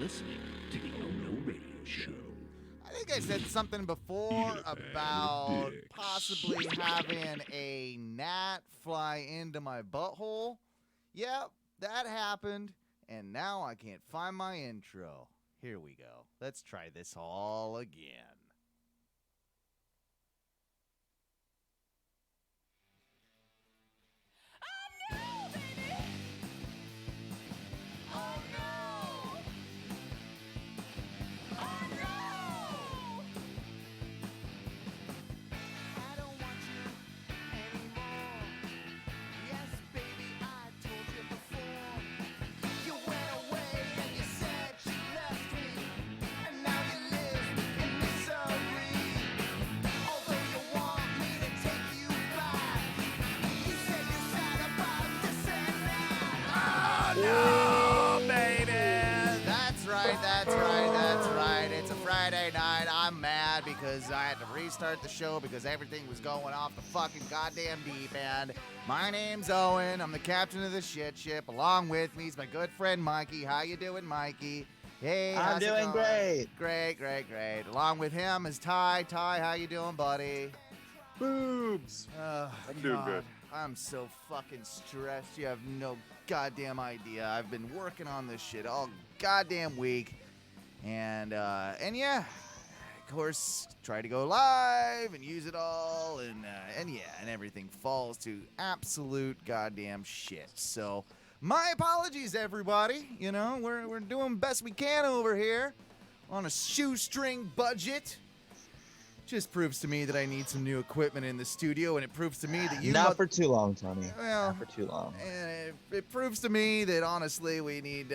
listening to the Oh No Radio Show. I think I said something before about possibly having a gnat fly into my butthole. Yep, that happened, and now I can't find my intro. Here we go. Let's try this all again. No, baby! That's right. It's a Friday night. I'm mad because I had to restart the show because everything was going off the fucking goddamn deep end. My name's Owen. I'm the captain of the shit ship. Along with me is my good friend Mikey. How you doing, Mikey? Hey, I'm doing great. Great. Along with him is Ty. Ty, how you doing, buddy? Boobs. I'm doing good. I'm so fucking stressed. You have no goddamn idea. I've been working on this shit all goddamn week. And yeah, of course, try to go live and use it all. And everything falls to absolute goddamn shit. So my apologies, everybody. You know, we're doing best we can over here on a shoestring budget. Just proves to me that I need some new equipment in the studio, and it proves to me that you not for too long, Tony. Well, not for too long. And it proves to me that honestly, we need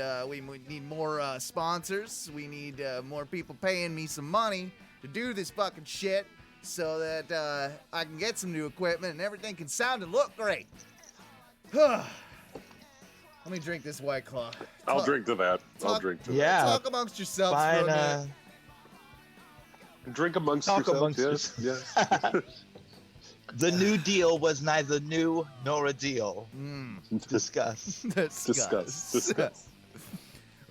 more sponsors. We need more people paying me some money to do this fucking shit, so that I can get some new equipment and everything can sound and look great. Let me drink this White Claw. I'll drink to that. Yeah. Talk amongst yourselves Fine, for a minute. Drink amongst Talk yourselves. amongst Yes. The New Deal was neither new nor a deal. Discuss. Discuss.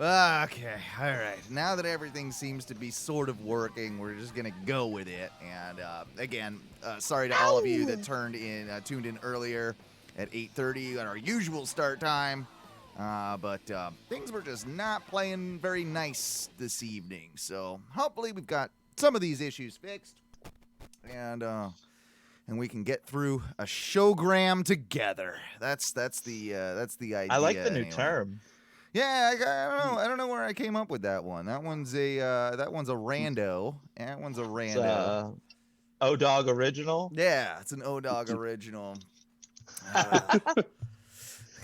Okay, all right. Now that everything seems to be sort of working, we're just gonna go with it. And again, sorry to all of you that tuned in earlier at 8:30 at our usual start time. But things were just not playing very nice this evening. So hopefully we've got some of these issues fixed, and we can get through a showgram together. That's the idea. I like the new anyway. term. Yeah, I don't know where I came up with that one. That one's a rando. That one's a rando. O-Dog original. Yeah, it's an O-Dog original.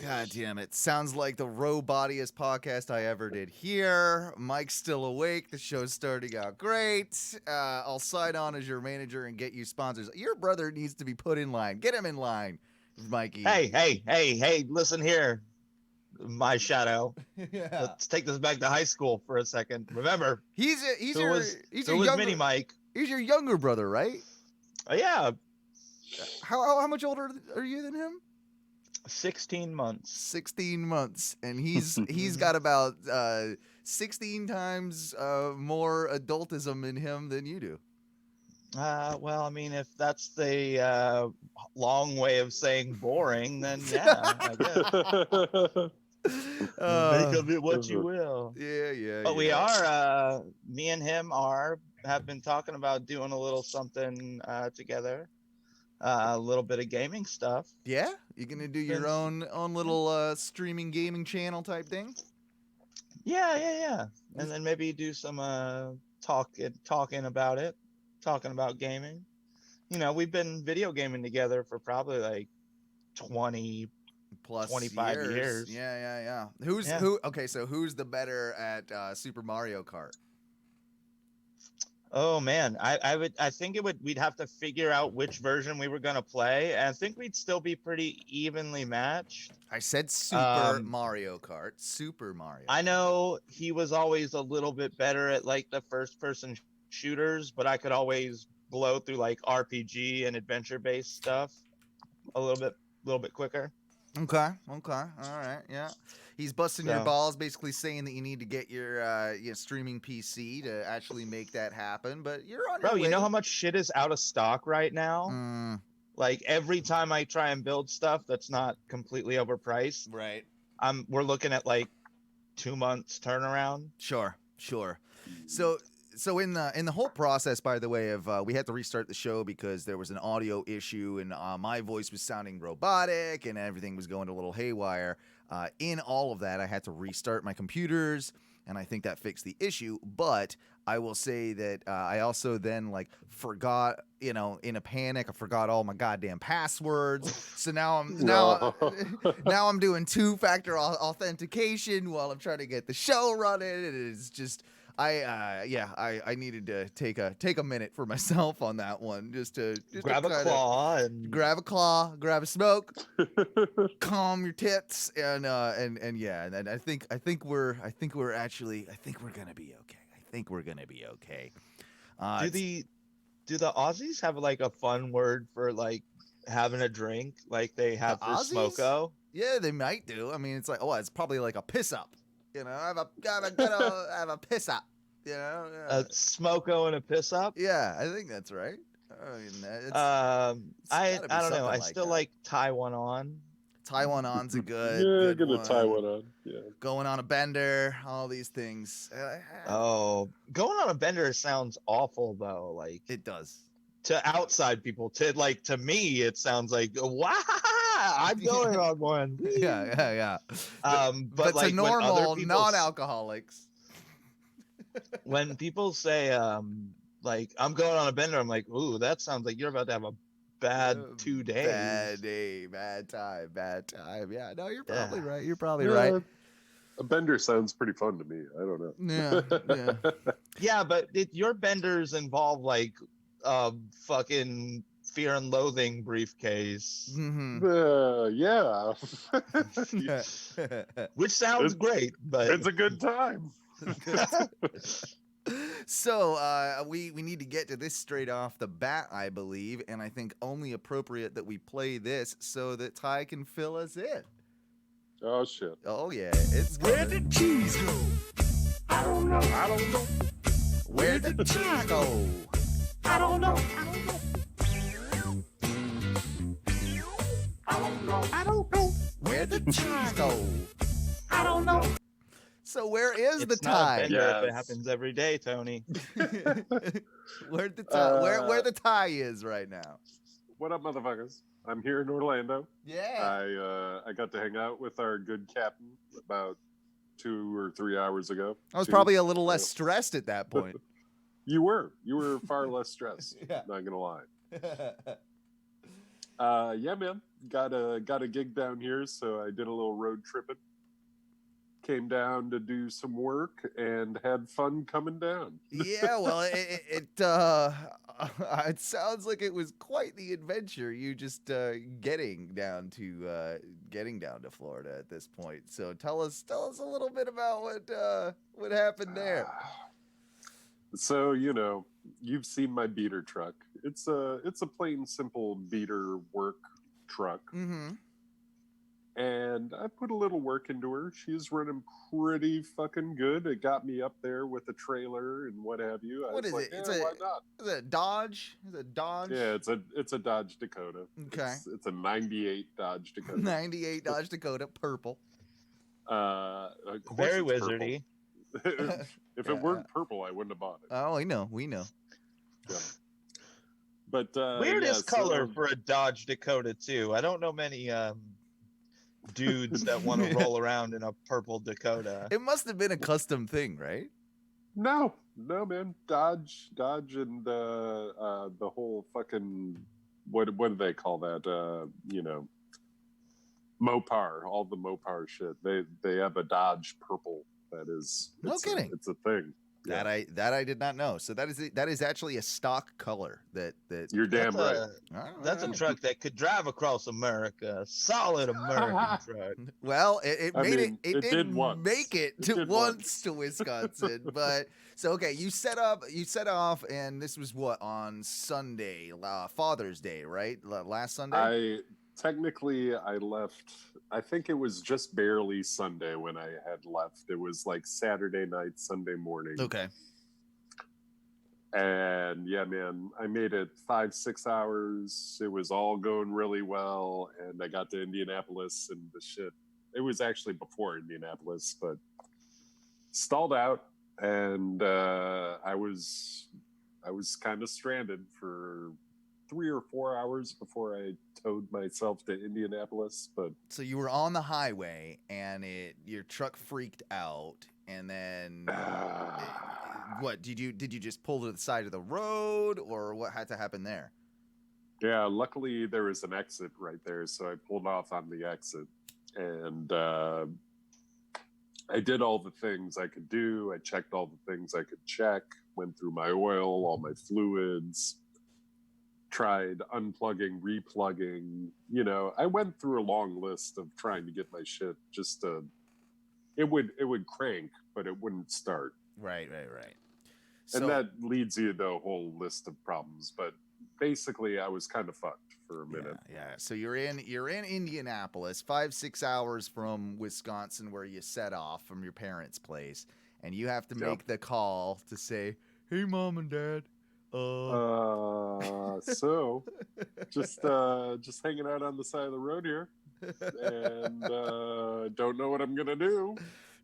God damn it. Sounds like the robotiest podcast I ever did here. Mike's still awake. The show's starting out great. I'll sign on as your manager and get you sponsors. Your brother needs to be put in line. Get him in line, Mikey. Hey, listen here. My shadow. Yeah. Let's take this back to high school for a second. Remember, He's your Mini Mike. He's your younger brother, right? Yeah, How much older are you than him? 16 months. 16 months, and he's got about 16 times more adultism in him than you do. Well, I mean, if that's the long way of saying boring, then yeah, I guess. Make of it what you will. Yeah. But we are, me and him have been talking about doing a little something together. A little bit of gaming stuff. Yeah, you gonna do your own little streaming gaming channel type thing? Yeah. And then maybe do some talking about it, talking about gaming. You know, we've been video gaming together for probably like 20 plus 25 years. Yeah. Who's the better at Super Mario Kart? Oh man, I think we'd have to figure out which version we were gonna play. And I think we'd still be pretty evenly matched. I said Super Mario Kart. Super Mario. I know he was always a little bit better at like the first person shooters, but I could always blow through like RPG and adventure based stuff a little bit quicker. Okay. All right. Yeah. He's busting your So- balls, basically saying that you need to get your streaming PC to actually make that happen. But you're on Bro, your way. you know how much shit is out of stock right now? Mm, Like every time I try and build stuff that's not completely overpriced, right. we're looking at like 2 months turnaround. Sure. So in the whole process, by the way, of we had to restart the show because there was an audio issue and my voice was sounding robotic and everything was going a little haywire. In all of that, I had to restart my computers, and I think that fixed the issue. But I will say that I also then forgot, in a panic, I forgot all my goddamn passwords. So now now I'm doing two-factor authentication while I'm trying to get the show running. And it's just I needed to take a minute for myself on that one, just to Grab a claw and grab a claw, grab a smoke, calm your tits, and yeah, and I think we're gonna be okay. I think we're gonna be okay. do the Aussies have like a fun word for like having a drink like they have for Aussies? smoko? Yeah, they might do. I mean, it's like, it's probably like a piss up. Have a piss up. Yeah. A smoko and a piss up? Yeah, I think that's right. I mean, it's I gotta be don't know. something I like still that. like Taiwan on. Taiwan on's a good. Yeah, good gonna tie one. one on. Yeah. Going on a bender, all these things. Oh, going on a bender sounds awful though. Like It does. to outside people, to me, it sounds like wow, I'm going on one. Yeah. But like to when other normal people non-alcoholics. when people say like I'm going on a bender, I'm like, ooh, that sounds like you're about to have a bad 2 days. Bad day, bad time. Yeah, no, you're probably Yeah. right. You're probably Yeah, right. A bender sounds pretty fun to me. I don't know. Yeah. Yeah, but your benders involve like fucking Fear and Loathing briefcase, Mm-hmm. Yeah. which sounds great, but It's a good time. So we need to get to this straight off the bat, I believe, and I think only appropriate that we play this so that Ty can fill us in. Oh shit. Oh yeah, it's Where coming. did cheese go? I don't know. Where did cheese go? I don't know. Where did cheese go? I don't know. So where is it's the not a tie? bender if it Yes. happens every day, Tony. Where the tie? Where the tie is right now? What up, motherfuckers? I'm here in Orlando. Yeah. I got to hang out with our good captain about 2 or 3 hours ago. I was Two. probably a little less stressed at that point. You were far less stressed. Yeah. Not gonna lie. Yeah, man. Got a gig down here, so I did a little road tripping. Came down to do some work and had fun coming down. Yeah, well, it sounds like it was quite the adventure. You just getting down to Florida at this point. So tell us a little bit about what happened there. So you've seen my beater truck. It's a plain simple beater work truck. Mm-hmm. And I put a little work into her. She's running pretty fucking good. It got me up there with a trailer and what have you. What is it? Why not? Is it a Dodge? Is it a Dodge? Yeah, it's a Dodge Dakota. Okay. It's a 98 Dodge Dakota. 98 Dodge Dakota, purple. Of course Very it's purple. wizardy. If Yeah. it weren't purple, I wouldn't have bought it. Oh, we know. Yeah. But Weirdest color for a Dodge Dakota too. I don't know many dudes that want to roll around in a purple Dakota. It must have been a custom thing, right? No, man. Dodge, and the whole fucking what do they call that? Mopar. All the Mopar shit. They have a Dodge purple. That is. No kidding. It's a thing. That I did not know. So that is actually a stock color that You're damn right. That's a truck that could drive across America. Solid American truck. Well, it I made mean, it it did didn't once. make it It to did once once. to Wisconsin, but so okay, you set off, and this was what, on Sunday, Father's Day, right? Last Sunday. Technically I left I think it was just barely Sunday when I had left. It was like Saturday night, Sunday morning. Okay. And yeah, man, I made it 5-6 hours. It was all going really well. And I got to Indianapolis and the shit. It was actually before Indianapolis, but stalled out. And I was kind of stranded for 3 or 4 hours before I towed myself to Indianapolis. But So you were on the highway and your truck freaked out, and then what did you just pull to the side of the road, or what had to happen there? yeah, luckily there was an exit right there, so I pulled off on the exit, and I did all the things I could do. I checked all the things I could check, went through my oil, all my fluids, tried unplugging, replugging. You know, I went through a long list of trying to get my shit just to, it would crank, but it wouldn't start. Right. And So, that leads you to a whole list of problems. But basically, I was kind of fucked for a minute. yeah. So you're in Indianapolis, 5-6 hours from Wisconsin, where you set off from your parents' place, and you have to make the call to say, "Hey, Mom and Dad, So just hanging out on the side of the road here, and don't know what I'm gonna do.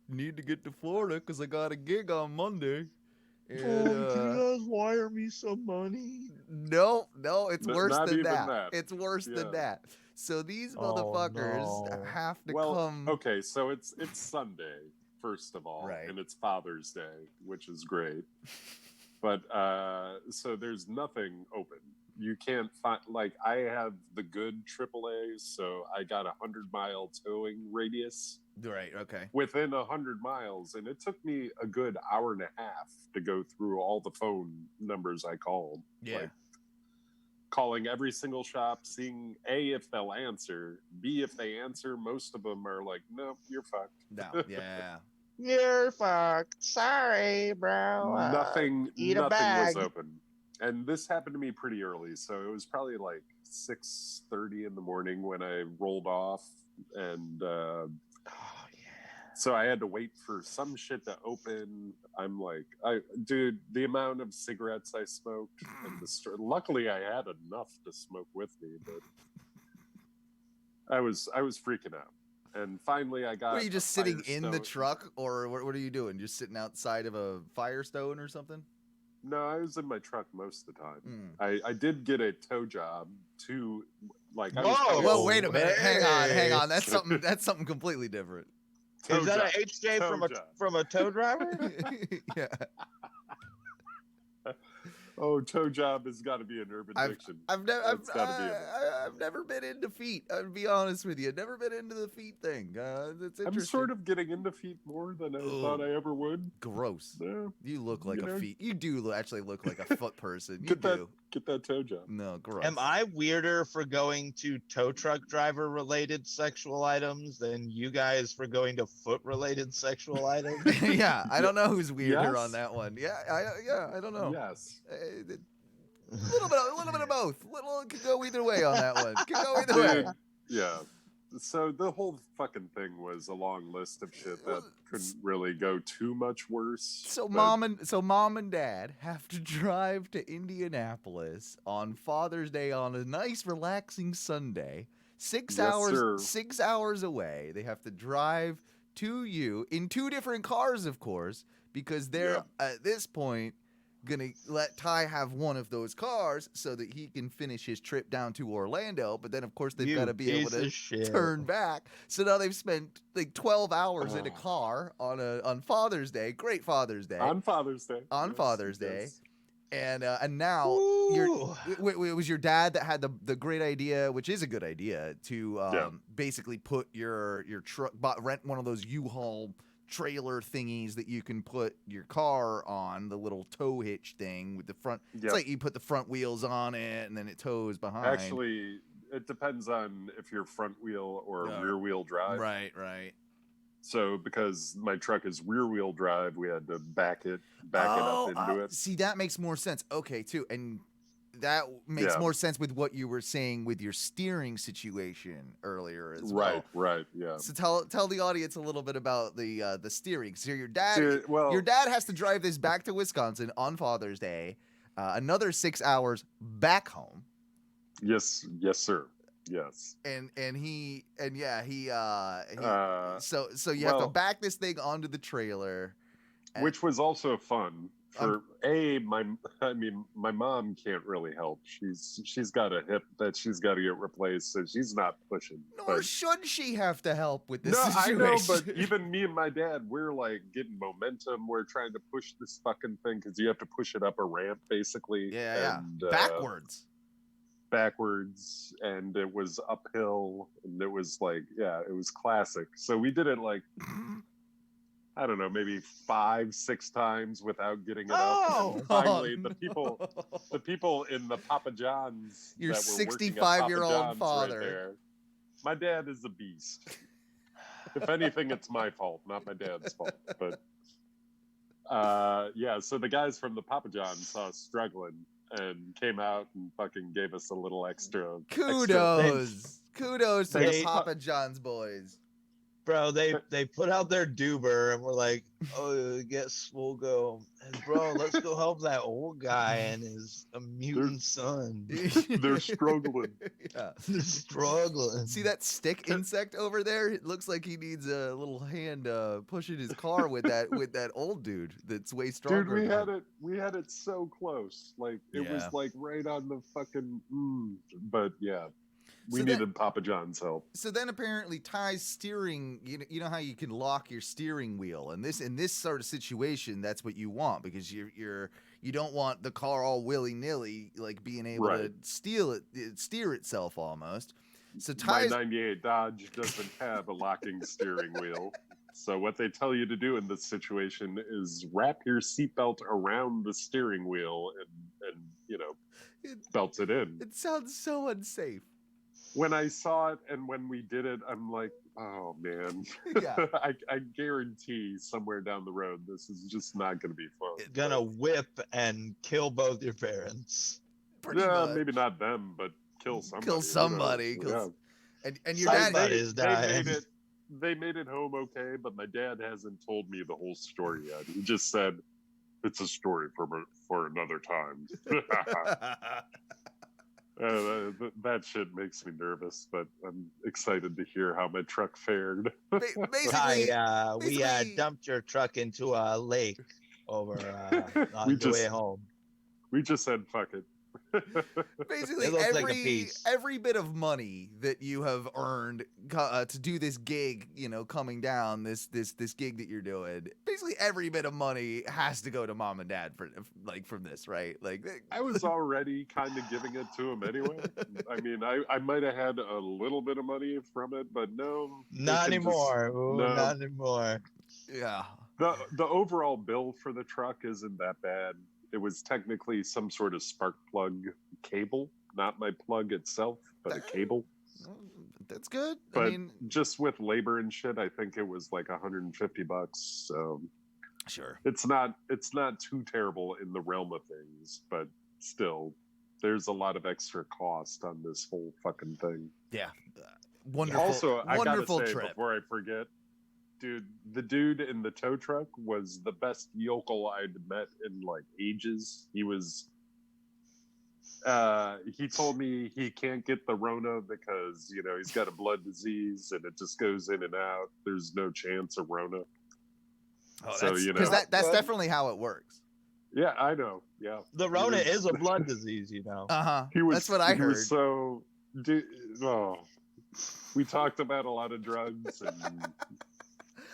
need to get to Florida because I got a gig on Monday." And, Can you guys wire me some money? no, it's worse not than even that. that. It's worse than Yeah. that. So these Oh, motherfuckers no. have to Well, come. okay, so it's Sunday first of all, Right. and it's Father's Day, which is great. But so there's nothing open. You can't find, like, I have the good AAA, so I got 100-mile towing radius Right. Okay. within 100 miles, and it took me a good hour and a half to go through all the phone numbers I called. Yeah. Like, calling every single shop, seeing A, if they'll answer, B, if they answer. Most of them are like, no, you're fucked. No. Yeah. You're fucked. Sorry, bro. Nothing eat a was bag. open. And this happened to me pretty early, so it was probably like 6:30 in the morning when I rolled off, and Oh yeah. so I had to wait for some shit to open. I'm like, dude, the amount of cigarettes I smoked, and luckily I had enough to smoke with me, but I was freaking out. And finally, I got. Were you just a sitting in the Firestone. truck, or what are you doing? Just sitting outside of a Firestone or something? No, I was in my truck most of the time. Mm. I did get a tow job to, like, I was Whoa. probably- Whoa, wait a minute. Hang on. Hey. That's something completely different. Tow Is that job. a HJ Tow from a job. tow driver? Yeah. Oh, tow job has got to be an urban diction. I've That's gotta be I've never been into feet. I'll be honest with you. Never been into the feet thing. It's interesting. I'm sort of getting into feet more than I thought I ever would. gross. Yeah. You look like You a know? feet. You do actually look like a foot person. You Get that, do. get that tow job. No, gross. Am I weirder for going to tow truck driver related sexual items than you guys for going to foot related sexual items? Yeah, I don't know who's weirder Yes. on that one. Yeah, I don't know. Yes. A little bit of both. It could go either way on that one. Could go either way. Dude, yeah. So the whole fucking thing was a long list of shit that couldn't really go too much worse. So but- mom and dad have to drive to Indianapolis on Father's Day on a nice relaxing Sunday. 6 Yes, hours sir. 6 hours away. They have to drive to you in two different cars, of course, because they're at this point gonna let Ty have one of those cars so that he can finish his trip down to Orlando. But then, of course, they've got to be able to turn back. So now they've spent like 12 hours in a car on Father's Day. Great Father's Day. On Father's Day. On Yes, Father's Day. yes. And now Ooh. it was your dad that had the great idea, which is a good idea, to basically put your truck, rent one of those U-Haul trailer thingies that you can put your car on, the little tow hitch thing with the front. Yep. It's like you put the front wheels on it and then it tows behind. Actually, it depends on if you're front wheel or rear wheel drive. Right. So because my truck is rear wheel drive, we had to back it up into it. See, that makes more sense. Okay, too. And that makes Yeah. more sense with what you were saying with your steering situation earlier as Right, well. right, yeah. So tell the audience a little bit about the steering. So your dad Well, your dad has to drive this back to Wisconsin on Father's Day, another 6 hours back home. yes, sir. Yes. He Uh, so you have to well, back this thing onto the trailer. which was also fun for my mom can't really help. She's got a hip that she's got to get replaced, so she's not pushing. Nor But should she have to help with this no, situation. I know, but even me and my dad, we're like getting momentum. We're trying to push this fucking thing because you have to push it up a ramp, basically. yeah, and, backwards, and it was uphill, and it was like, yeah, it was classic. So we did it like, I don't know, maybe 5-6 times without getting it up. And finally, the people in the Papa John's, Your that were working at 65-year-old Papa John's father. right there. My dad is a beast. If anything, it's my fault, not my dad's fault. But yeah, so the guys from the Papa John's saw us struggling and came out and fucking gave us a little extra. Kudos to the They- Papa John's boys. Bro, they put out their doober and we're like, oh, I guess we'll go. And bro, let's go help that old guy and his mutant son. They're struggling. Yeah. They're struggling. See that stick insect over there? It looks like he needs a little hand pushing his car with that old dude that's way stronger. Dude, we had it so close. Like it Yeah. was like right on the fucking but yeah. We So needed Papa John's help. So then apparently Ty's steering, you know how you can lock your steering wheel, and in this sort of situation, that's what you want, because you don't want the car all willy-nilly, like being able to steer itself almost. So My Ty's 98 Dodge doesn't have a locking steering wheel. So what they tell you to do in this situation is wrap your seatbelt around the steering wheel and belt it in. It sounds so unsafe. When I saw it and when we did it, I'm like, oh man. Yeah. I guarantee somewhere down the road this is just not going to be fun. It's gonna whip and kill both your parents. Pretty Yeah, much. maybe not them, but kill somebody. Kill who somebody. knows? And your dad. Somebody's dying. They made it home okay, but my dad hasn't told me the whole story yet. He just said, it's a story for another time. That shit makes me nervous, but I'm excited to hear how my truck fared. Basically, We dumped your truck into a lake over on the way home. We just said, fuck it. basically It looks like a piece. every bit of money that you have earned to do this gig, coming down this gig that you're doing, basically every bit of money has to go to mom and dad from this, right? Like I was already kind of giving it to him anyway. I mean, I might have had a little bit of money from it, but no. Not anymore. No. Not anymore. yeah. The overall bill for the truck isn't that bad. It was technically some sort of spark plug cable, not my plug itself, but a cable. That's good. But I mean, just with labor and shit, I think it was like $150. So sure. it's not too terrible in the realm of things, but still, there's a lot of extra cost on this whole fucking thing. Yeah. Wonderful. Also, I gotta wonderful say trip. before I forget, dude, the dude in the tow truck was the best yokel I'd met in like ages. He was he told me he can't get the Rona because he's got a blood disease and it just goes in and out. There's no chance of Rona. Oh, So, because that's definitely how it works. Yeah, I know. Yeah, The Rona is a blood disease, Uh-huh. That's what I he heard. was so we talked about a lot of drugs and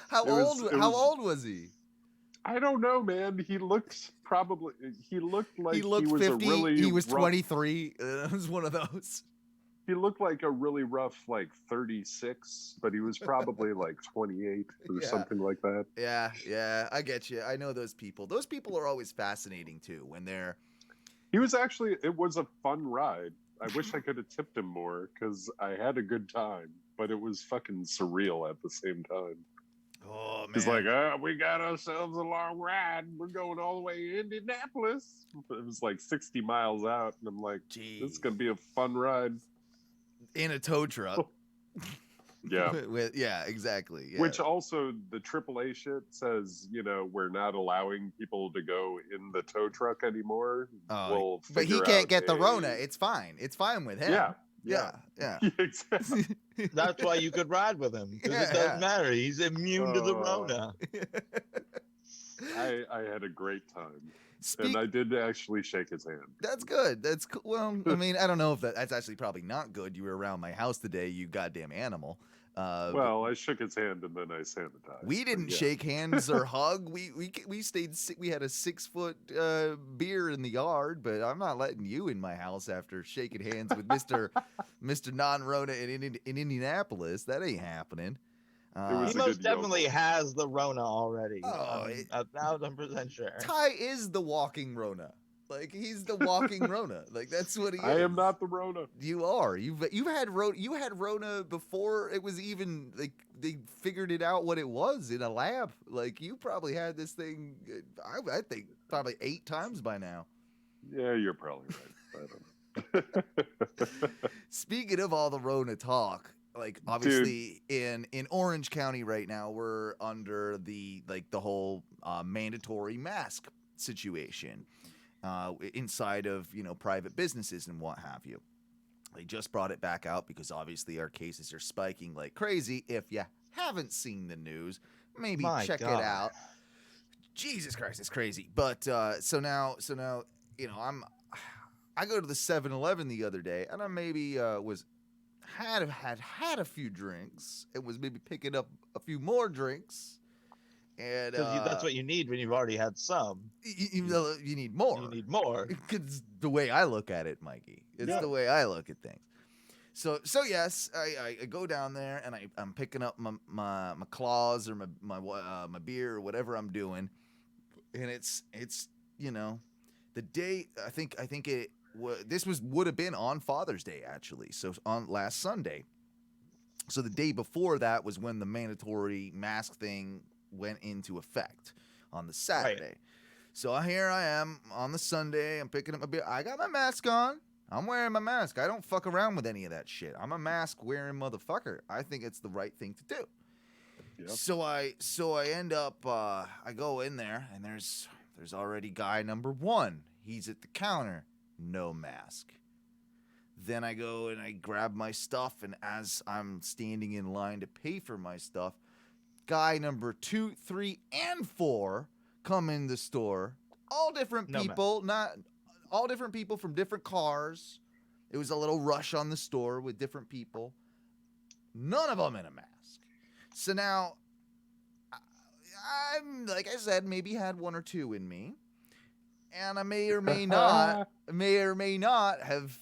How it was- old was he? I don't know, man. He looked like He looked was 50. a really He was rough, 23. It was one of those. He looked like a really rough, like 36, but he was probably like 28 or Yeah. something like that. Yeah, I get you. I know those people. Those people are always fascinating too when they're. It was a fun ride. I wish I could have tipped him more because I had a good time, but it was fucking surreal at the same time. Oh man. He's like, we got ourselves a long ride. We're going all the way to Indianapolis. It was like 60 miles out, and I'm like, this is Jeez. gonna be a fun ride. In a tow truck. Yeah. Yeah, exactly. Yeah. Which also the AAA shit says, we're not allowing people to go in the tow truck anymore. We'll but he figure can't out get the Rona. It's fine. It's fine with him. Yeah. Yeah. Exactly. That's why you could ride with him, because it doesn't matter. He's immune to the Rona. I had a great time. And I did actually shake his hand. That's good. That's cool. Well, I mean, I don't know if that's actually probably not good. You were around my house today, you goddamn animal. Well, I shook his hand and then I sanitized. We didn't shake hands or hug. We stayed. We had a 6-foot beer in the yard, but I'm not letting you in my house after shaking hands with Mister Non-Rona in Indianapolis. That ain't happening. He most definitely has the Rona already. Oh, I'm 1,000% sure. Ty is the walking Rona. Like, he's the walking Rona. Like, that's what he is. I am not the Rona. You are. You had Rona before it was even like they figured it out what it was in a lab. Like, you probably had this thing. I think probably 8 times by now. Yeah, you're probably right. I don't know. Speaking of all the Rona talk, like obviously in Orange County right now, we're under the whole mandatory mask situation. Inside of private businesses and what have you. They just brought it back out because obviously our cases are spiking like crazy. If you haven't seen the news, maybe check it out. Jesus Christ, it's crazy. But so now I go to the 7-Eleven the other day, and I maybe had a few drinks and was maybe picking up a few more drinks. And that's what you need when you've already had some. You need more. You need more. It's the way I look at it, Mikey. It's the way I look at things. So yes, I go down there and I'm picking up my claws or my beer or whatever I'm doing, and it's the day I think it would have been on Father's Day actually. So on last Sunday. So the day before that was when the mandatory mask thing went into effect on the Saturday. Right. So here I am on the Sunday. I'm picking up my beer. I got my mask on. I'm wearing my mask. I don't fuck around with any of that shit. I'm a mask wearing motherfucker. I think it's the right thing to do. Yep. So I end up I go in there and there's already guy number 1. He's at the counter, no mask. Then I go and I grab my stuff, and as I'm standing in line to pay for my stuff, guy number 2, 3, and 4 come in the store. All different people, all different people from different cars. It was a little rush on the store with different people. None of them in a mask. So now, I'm like I said, maybe had 1 or 2 in me, and I may or may not have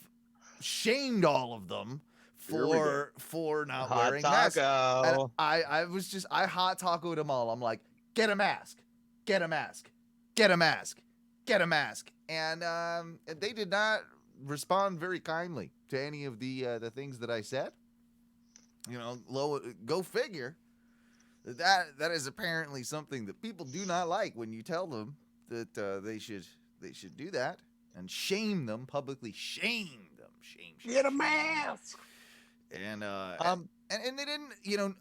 shamed all of them for not wearing masks. And I hot tacoed them all. I'm like, get a mask, get a mask, get a mask, get a mask. And they did not respond very kindly to any of the things that I said. Go figure. That is apparently something that people do not like when you tell them that they should do that and shame them, publicly shame them. Shame. Get a mask. And they didn't,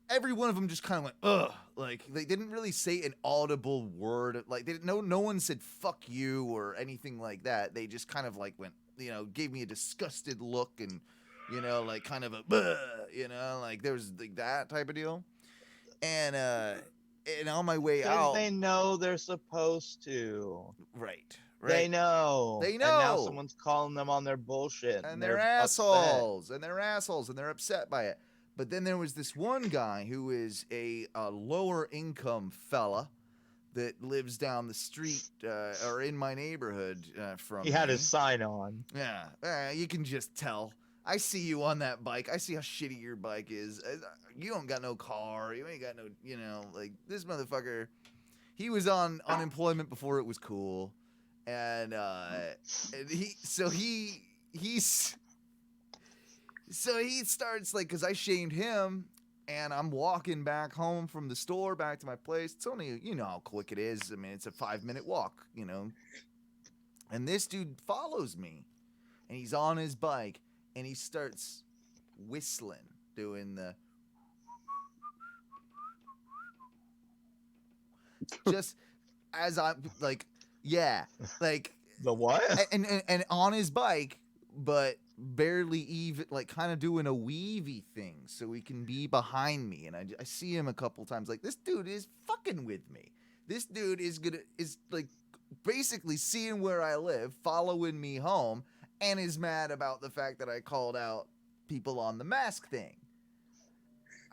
every one of them just kind of went, ugh. Like, they didn't really say an audible word. Like, no one said fuck you or anything like that. They just kind of like went, gave me a disgusted look and, like kind of a, like there was like that type of deal. And on my way out. They know they're supposed to. Right. They know. And now someone's calling them on their bullshit. And they're assholes. Upset. And they're assholes. And they're upset by it. But then there was this one guy who is a lower income fella that lives down the street or in my neighborhood from He had his sign on. Yeah. You can just tell. I see you on that bike. I see how shitty your bike is. You don't got no car. You ain't got no, like this motherfucker. He was on unemployment before it was cool. And he starts like, because I shamed him, And I'm walking back home from the store back to my place. It's only, you know how quick it is. I mean, it's a 5-minute walk, you know. And this dude follows me, and he's on his bike, and he starts whistling, doing the just as I'm like, yeah, like The what? and on his bike, but barely even like kind of doing a weavy thing so he can be behind me. And I see him a couple times. Like, this dude is fucking with me. This dude is like basically seeing where I live, following me home, and is mad about the fact that I called out people on the mask thing.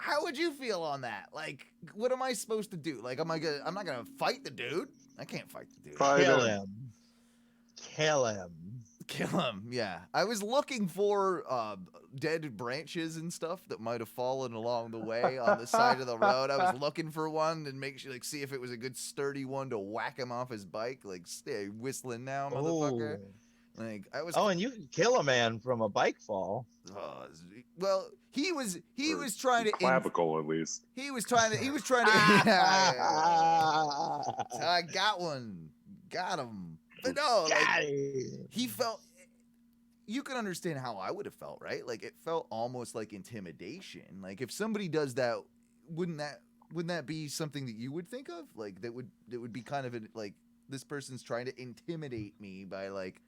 How would you feel on that? Like, what am I supposed to do? Like, I'm not gonna fight the dude. I can't fight the dude. Fight Kill him. him. Kill him. Kill him. Yeah, I was looking for dead branches and stuff that might have fallen along the way on the side of the road. I was looking for one and make sure, like, see if it was a good sturdy one to whack him off his bike. Like, stay whistling now, motherfucker. Oh. Like, I was. Oh, and you can kill a man from a bike fall. Well, he was trying to. Clavicle, at least. He was trying to. I got one. Got him. But no, like, Got it. he felt. You can understand how I would have felt, right? Like, it felt almost like intimidation. Like, if somebody does that, wouldn't that be something that you would think of? Like, that would be kind of like, this person's trying to intimidate me by, like,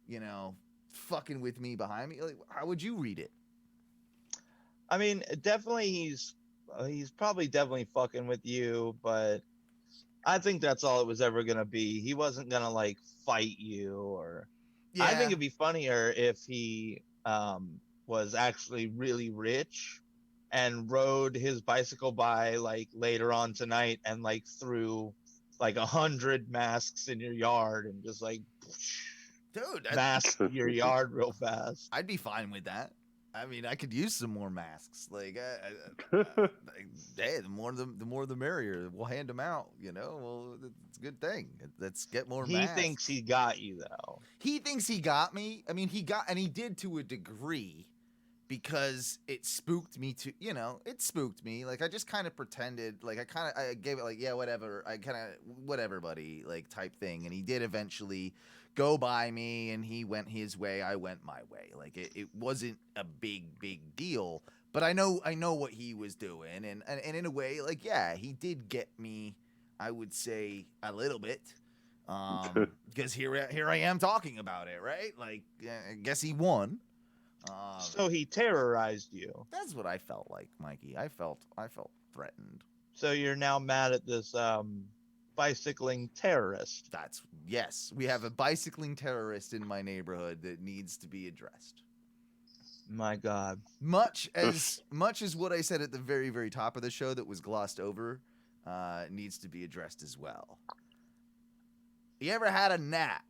you know, fucking with me behind me. Like, how would you read it? I mean, definitely he's probably definitely fucking with you, but I think that's all it was ever gonna be. He wasn't gonna like fight you, or I think it'd be funnier if he was actually really rich and rode his bicycle by like later on tonight and like threw like 100 masks in your yard and just like dude, mask your yard real fast. I'd be fine with that. I mean, I could use some more masks. Like, hey, the more the merrier. We'll hand them out. You know, well, it's a good thing. Let's get more. He masks. thinks he got you though. He thinks he got me. I mean, he did to a degree, because it spooked me to. You know, it spooked me. Like, I just kind of pretended. Like, I gave it like, yeah, whatever. I kind of whatever, buddy, like type thing. And he did eventually go by me, and he went his way, I went my way. Like, it wasn't a big deal, but I know what he was doing, and in a way, like, yeah, he did get me, I would say, a little bit, because here I am talking about it, right? Like, I guess he won. So he terrorized you. That's what I felt like, Mikey. I felt threatened. So you're now mad at this bicycling terrorist. Yes, we have a bicycling terrorist in my neighborhood that needs to be addressed. My God. Much as what I said at the very, very top of the show that was glossed over, needs to be addressed as well. You ever had a gnat?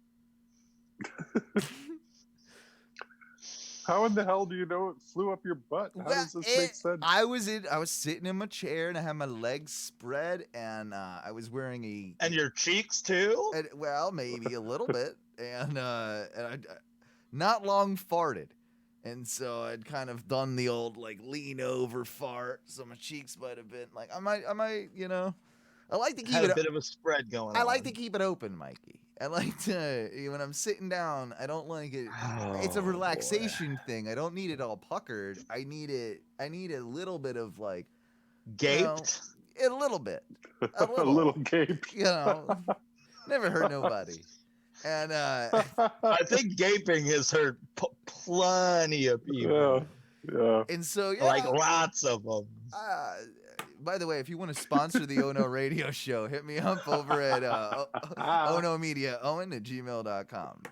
How in the hell do you know it flew up your butt? How does this make sense? I was sitting in my chair, and I had my legs spread, and I was wearing And your cheeks too? well, maybe a little bit, and I not long farted, and so I'd kind of done the old like lean over fart, so my cheeks might have been like I might, you know, I like to keep Had a bit of a spread going on. I like to keep it open, Mikey. I like to, when I'm sitting down, I don't like it. It's a relaxation thing. I don't need it all puckered. I need a little bit of like Gaped? You know, a little bit. A little gape. You know, never hurt nobody. And I think gaping has hurt plenty of people. Yeah. And so, yeah. Like lots of them. By the way, if you want to sponsor the Ono radio show, hit me up over at Ono Media, Owen@gmail.com.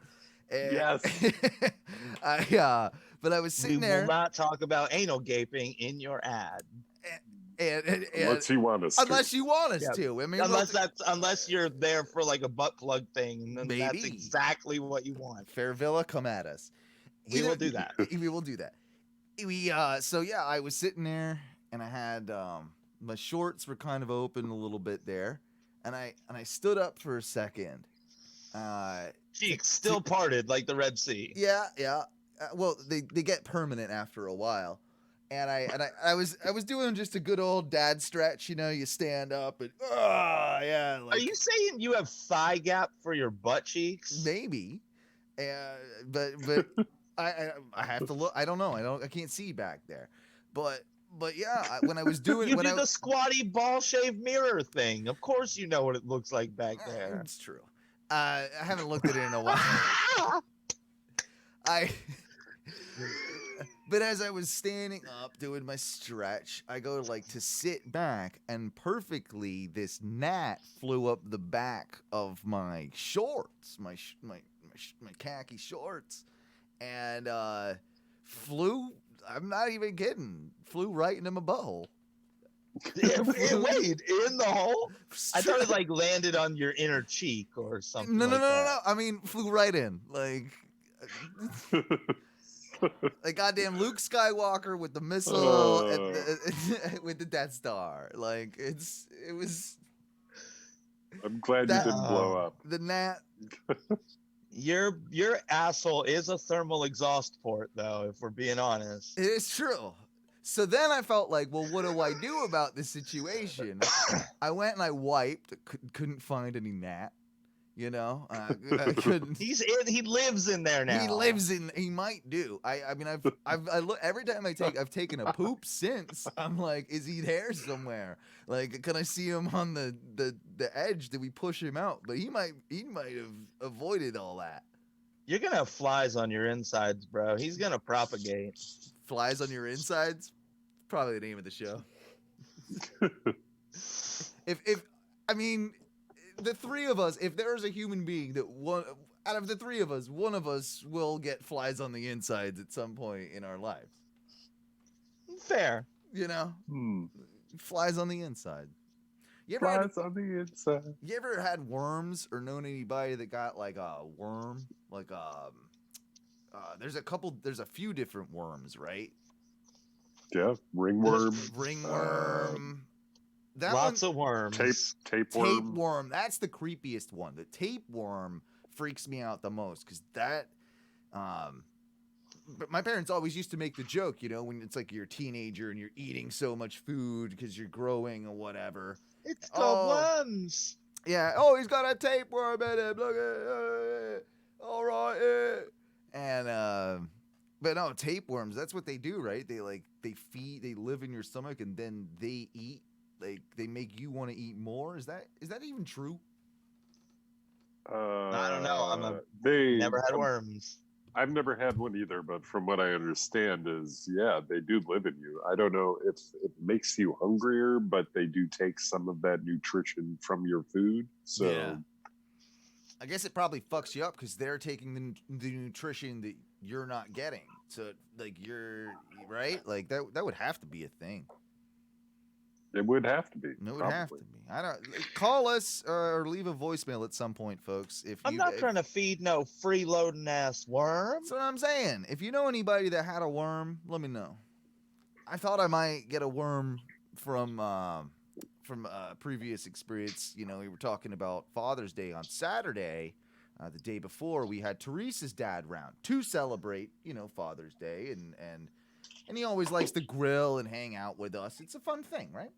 Yes. But I was sitting there. We will not talk about anal gaping in your ad. And Unless you want us to. Unless you want us to. I mean, unless you're there for like a butt plug thing, and then that's Maybe. exactly what you want. Fairvilla, come at us. We will do that. We will do that. So yeah, I was sitting there, and I had my shorts were kind of open a little bit there, and I stood up for a second. Cheeks still parted like the Red Sea. Yeah. Well, they get permanent after a while, And I was doing just a good old dad stretch, you know, you stand up and yeah, Are like you saying you have thigh gap for your butt cheeks? maybe, but I have to look. I don't know. I can't see back there, but yeah, when I was doing You when do I the squatty ball shave mirror thing. Of course, you know what it looks like back there. it's true. I haven't looked at it in a while. I but as I was standing up doing my stretch, I go like to sit back, and perfectly this gnat flew up the back of my shorts, my khaki shorts, and flew. I'm not even kidding. Flew right into my butthole. Wait, in the hole? I thought it like landed on your inner cheek or something. No, no, like no, no, that. no. I mean, flew right in. Like goddamn Luke Skywalker with the missile and with the Death Star. Like it was I'm glad that you didn't blow up. the gnat. Your asshole is a thermal exhaust port, though. If we're being honest. It is true. So then I felt like, well, what do I do about this situation? I went and I wiped. Couldn't find any gnat. You know, I couldn't. He lives in there now. He lives in. He might do. I mean, I look every time I've taken a poop since. I'm like, is he there somewhere? Like, can I see him on the edge? Did we push him out? But he might have avoided all that. You're gonna have flies on your insides, bro. He's gonna propagate. Flies on your insides. Probably the name of the show. if I mean, the three of us, if there's a human being that one out of the three of us, one of us will get flies on the insides at some point in our lives. Fair. You know, flies on the inside. Flies on the inside. You ever had worms or known anybody that got like a worm? Like there's a few different worms, right? Yeah, ringworm. Ringworm. Lots of worms. Tapeworm. That's the creepiest one. The tapeworm freaks me out the most because that. But my parents always used to make the joke, you know, when it's like you're a teenager and you're eating so much food because you're growing or whatever. It's called worms. Yeah. Oh, he's got a tapeworm in him. Look at it. All right. And but no, tapeworms. That's what they do, right? They live in your stomach and then they eat. Like they make you want to eat more. Is that even true? I don't know. They never had worms. I've never had one either, but from what I understand is, yeah, they do live in you. I don't know if it makes you hungrier, but they do take some of that nutrition from your food. So yeah. I guess it probably fucks you up because they're taking the nutrition that you're not getting. So like you're right, like that would have to be a thing. It would have to be. It would have to be. I don't call us or leave a voicemail at some point, folks. I'm not trying to feed no freeloading ass worm. That's what I'm saying. If you know anybody that had a worm, let me know. I thought I might get a worm from previous experience. You know, we were talking about Father's Day on Saturday. The day before, we had Teresa's dad round to celebrate, you know, Father's Day, and he always likes to grill and hang out with us. It's a fun thing, right?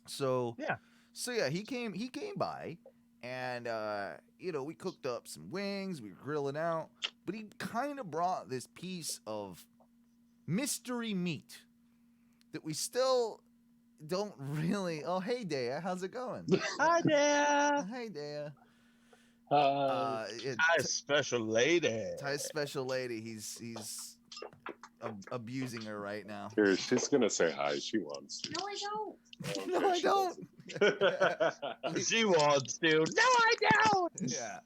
So yeah, he came by, and you know, we cooked up some wings, we were grilling out, but he kind of brought this piece of mystery meat that we still don't really. Oh, hey, Dea, how's it going? Hi, Dea. Hey, Dea. Ty's special lady. Ty's special lady. He's abusing her right now. Here, she's gonna say hi. She wants to. No, I don't. Okay, No, I don't. She wants to. No, I don't. Yeah,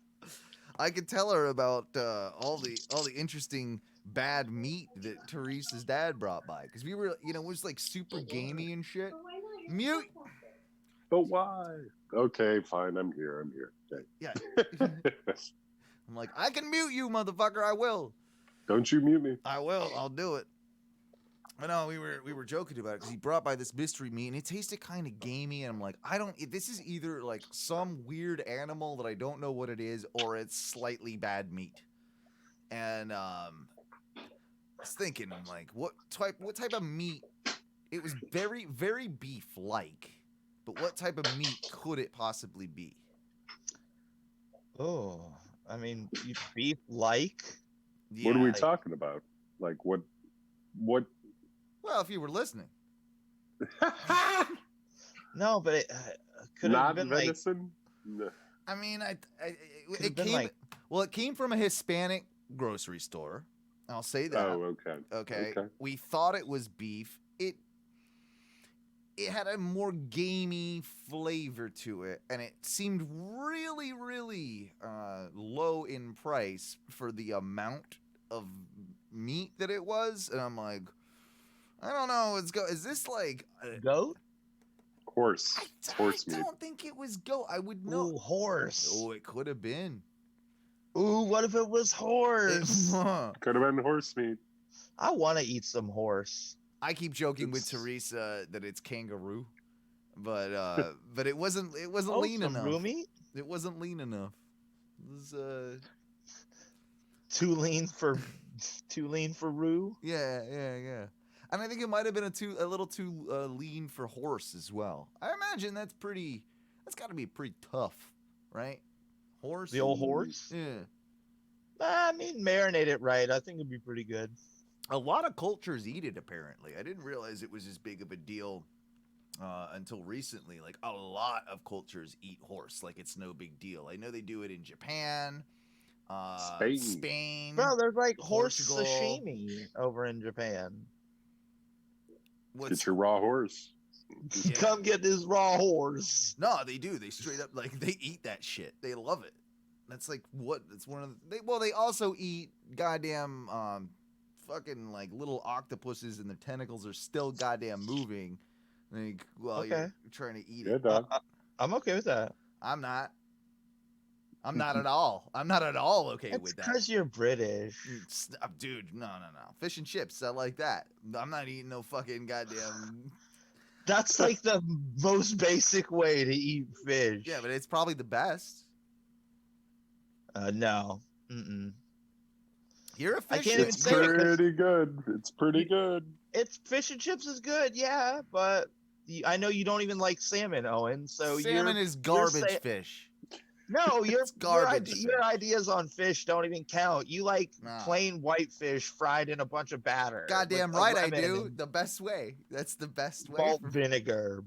I could tell her about all the interesting bad meat that Teresa's dad brought by because we were, you know, it was like super gamey and shit. But why not? You're Mute. But why? Okay, fine. I'm here. Okay. Yeah. I'm like, I can mute you, motherfucker. I will. Don't you mute me. I will. I'll do it. But no, we were joking about it because he brought by this mystery meat and it tasted kind of gamey. And I'm like, this is either like some weird animal that I don't know what it is, or it's slightly bad meat. And was thinking, I'm like, what type of meat? It was very, very beef-like, but what type of meat could it possibly be? Oh, I mean, you beef like? Yeah. What are we like- talking about? Like what? What? Well, if you were listening. No, but it could have Not been venison. No. I mean, Could've it been came. like- Well, it came from a Hispanic grocery store. I'll say that. Oh, okay. Okay. Okay. We thought it was beef. It had a more gamey flavor to it, and it seemed really, really low in price for the amount of meat that it was. And I'm like, I don't know. Is this like goat? Horse. I Horse meat. don't think it was goat. I would know. Ooh, horse. Oh, it could have been. Ooh, what if it was horse? Could have been horse meat. I want to eat some horse. I keep joking with It's- Teresa that it's kangaroo, but it wasn't Oh, lean some enough. roux meat? It wasn't lean enough. It was Too lean for roux? yeah. And I think it might have been a little too lean for horse as well. I imagine that's got to be pretty tough, right? Horse. The old horse? Yeah. I mean, marinate it right. I think it'd be pretty good. A lot of cultures eat it, apparently. I didn't realize it was as big of a deal until recently. Like, a lot of cultures eat horse. Like, it's no big deal. I know they do it in Japan, Spain. Bro, there's like horse Portugal. sashimi over in Japan. Get your raw horse. Yeah. Come get this raw horse. No, they do. They straight up, like, they eat that shit. They love it. That's like what? It's one of the. They also eat goddamn fucking like little octopuses, and their tentacles are still goddamn moving. Like while you're trying to eat Yeah, it. dog. I'm okay with that. I'm not. I'm not at all. I'm not at all okay It's with that. because you're British. Dude, no. Fish and chips, I like that. I'm not eating no fucking goddamn. That's like the most basic way to eat fish. Yeah, but it's probably the best. No. Mm-mm. You're a I fish can't even It's say it 'cause- pretty good. It's pretty good. It's fish and chips is good, yeah, but I know you don't even like salmon, Owen. So salmon you're, is garbage say- fish. no, It's garbage. your ideas on fish don't even count. You like Nah. plain white fish fried in a bunch of batter. Goddamn with right I lemon do. and The best way. That's the best way. Malt vinegar.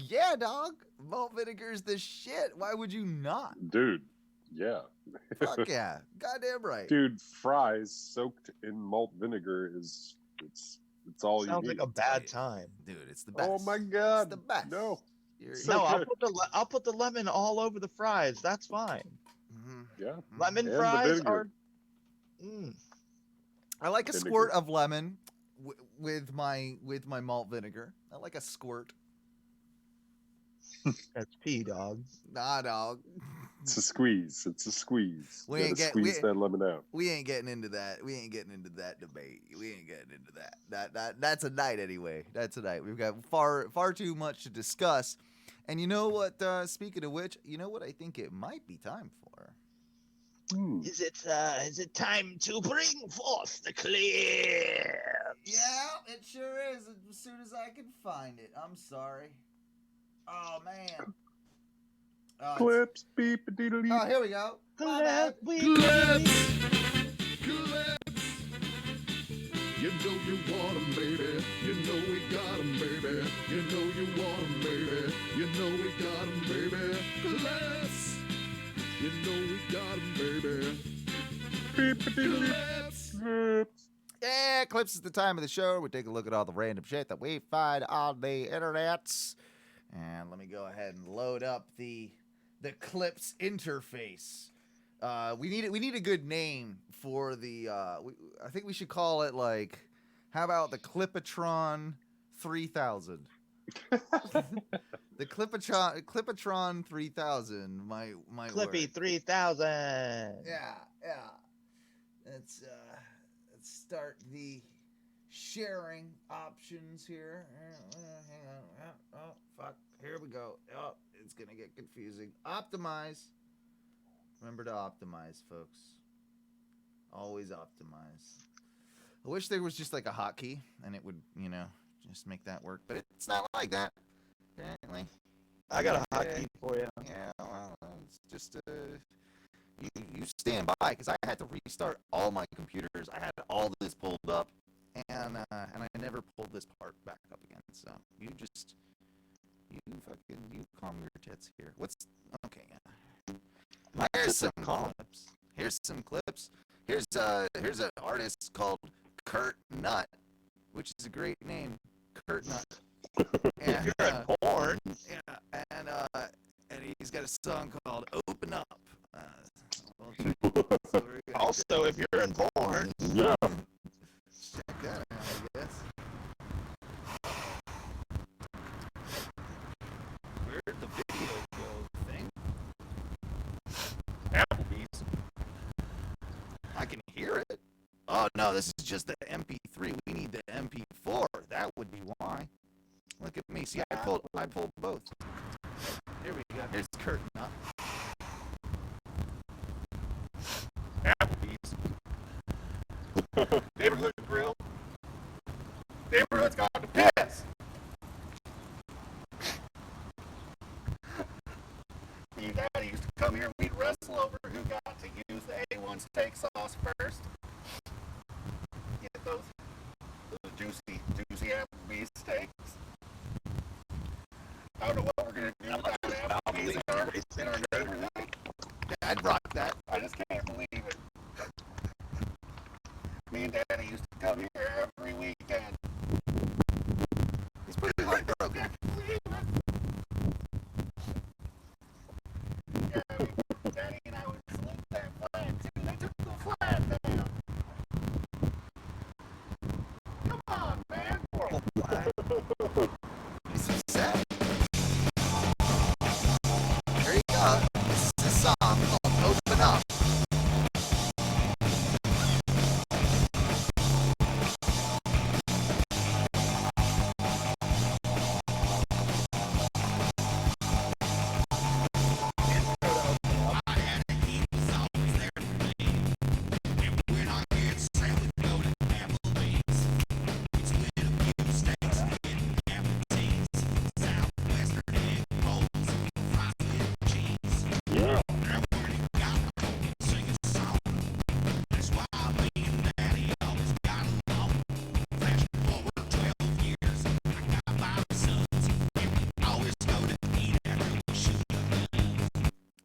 Yeah, dog. Malt vinegar's the shit. Why would you not? Dude. Yeah. Fuck yeah. Goddamn right. Dude, fries soaked in malt vinegar it's all Sounds you like need. a bad time. Dude, it's the best. Oh my god. It's the best. No. You're, So No, good. I'll put the lemon all over the fries. That's fine. Mhm. Yeah. Lemon And the fries vinegar. are. Mm. I like a Vinegar. squirt of lemon with my malt vinegar. I like a squirt. That's pee, dog. Nah, dog. It's a squeeze. It's a squeeze. We You ain't gotta get- we- squeeze that lemon out. We ain't getting into that. We ain't getting into that debate. We ain't getting into that. That's a night anyway. That's a night. We've got far too much to discuss. And you know what? Speaking of which, you know what I think it might be time for? Hmm. Is it time to bring forth the clear? Yeah, it sure is. As soon as I can find it. I'm sorry. Oh man. Oh, Clips, beep, a doodle oh, here we go. My bad. You know you want 'em, baby. You know we got 'em, baby. You know you want 'em, baby. You know we got 'em, baby. Clips. You know we got 'em, baby. beep, a doodle Clips. clips. Yeah, Clips is the time of the show. We take a look at all the random shit that we find on the internets. And let me go ahead and load up the Clips interface. We need a good name for the. I think we should call it like. How about the Clipatron 3000? The Clipatron 3000 might Clippy work. 3000. Yeah. Let's start the sharing options here. Hang on. Oh, fuck. Here we go. Oh, it's going to get confusing. Optimize. Remember to optimize, folks. Always optimize. I wish there was just like a hotkey and it would, just make that work. But it's not like that, apparently. I got a hotkey for you. Yeah, well, it's just you stand by, because I had to restart all my computers. I had all this pulled up, and I never pulled this part back up again. So you calm your tits here. Okay? Yeah. Here's some clips. Here's an artist called Kurt Nutt, which is a great name, Kurt Nutt. And, You're in porn. Yeah, and he's got a song called "Open Up." Also, if you're in porn, Yeah. Check that out, I guess. Where'd the video go thing? Applebee's. I can hear it. Oh no, this is just the MP3. We need the MP4. That would be why. Look at me. See, I pulled both. Here we go. Here's Kurt Nutt. Applebee's. Neighborhood grill. Neighborhood's got the piss. Me and Daddy used to come here and we'd wrestle over who got to use the A1 steak sauce first. Get those juicy Applebee's steaks. I don't know what we're gonna do about Applebee's in our neighborhood. I'd rock that. I just can't believe it. Me and Daddy used to come here every weekend. He's pretty heartbroken. I can't believe it. Yeah, Daddy and I would salute that flag too. They took the flag down. Come on, man. Poor flag. He's so sad. There you go. This is a song called "Open Up."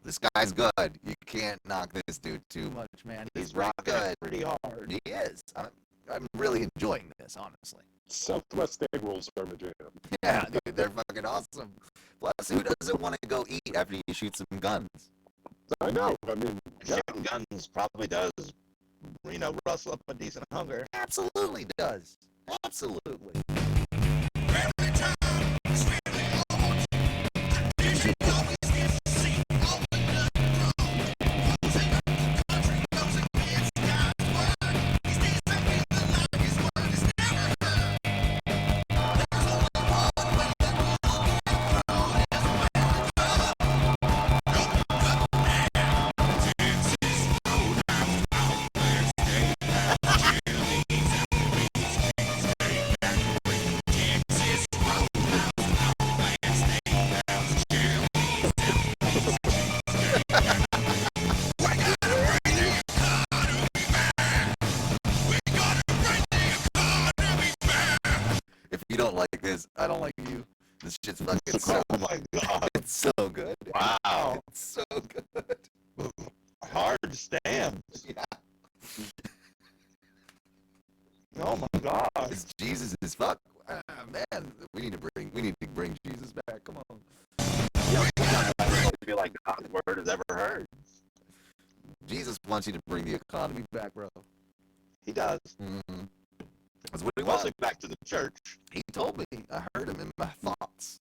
This guy's good. You can't knock this dude too much, man. He's really good. Pretty hard. He is. I'm really enjoying this, honestly. Southwest egg rolls are my jam. Yeah, dude, they're fucking awesome. Plus, who doesn't want to go eat after you shoot some guns? I know. I mean, Shooting guns probably does, rustle up a decent hunger. Absolutely does. Absolutely. You don't like this. I don't like you. This shit's fucking so. Oh my god. It's so good. Wow. It's so good. Hard stamps. Yeah. Oh my god. This Jesus is fuck. Man, we need to bring Jesus back. Come on. Yeah, I feel like God's word has ever heard. Jesus wants you to bring the economy back, bro. He does. Mm-hmm. That's what he Mostly wants. back to the church. He told me. I heard him in my thoughts.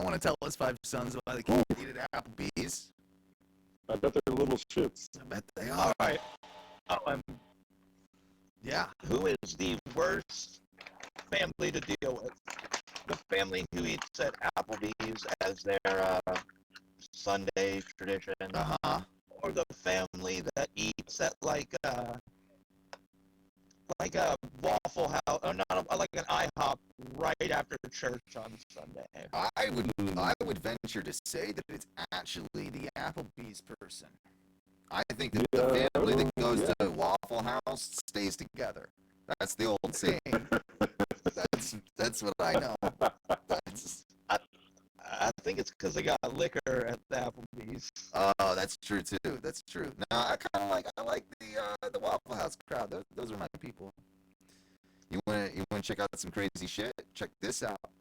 want to tell us 5 sons why they can't eat at Applebee's. I bet they're little shits. I bet they are. All right. Yeah. Who is the worst family to deal with? The family who eats at Applebee's as their Sunday tradition, or the family that eats at like a Waffle House, or not like an IHOP right after church on Sunday? I would venture to say that it's actually the Applebee's person. I think that the family that goes to Waffle House stays together. That's the old saying. That's what I know. I think it's because they got liquor at the Applebee's. Oh, that's true too. That's true. No, I like the Waffle House crowd. Those are my people. You wanna check out some crazy shit? Check this out.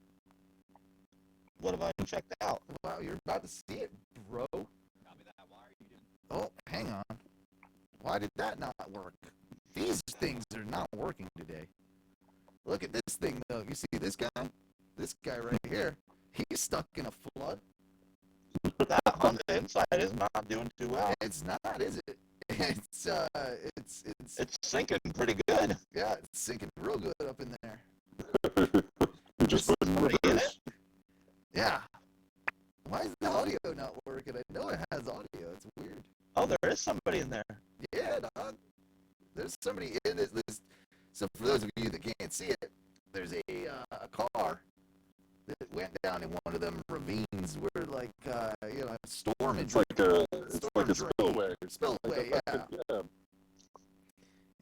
What have I checked out? Wow, you're about to see it, bro. Oh, hang on. Why did that not work? These things are not working today. Look at this thing, though. You see this guy? This guy right here. He's stuck in a flood. That on the inside is not doing too well. It's not, is it? It's sinking pretty good. Yeah, it's sinking real good up in there. You just put somebody in it? Yeah. Why is the audio not working? I know it has audio. It's weird. Oh, there is somebody in there. Yeah, dog. There's somebody in this. So for those of you that can't see it, there's a car that went down in one of them ravines where, like, a storm. It's like a spillway. Spillway, yeah.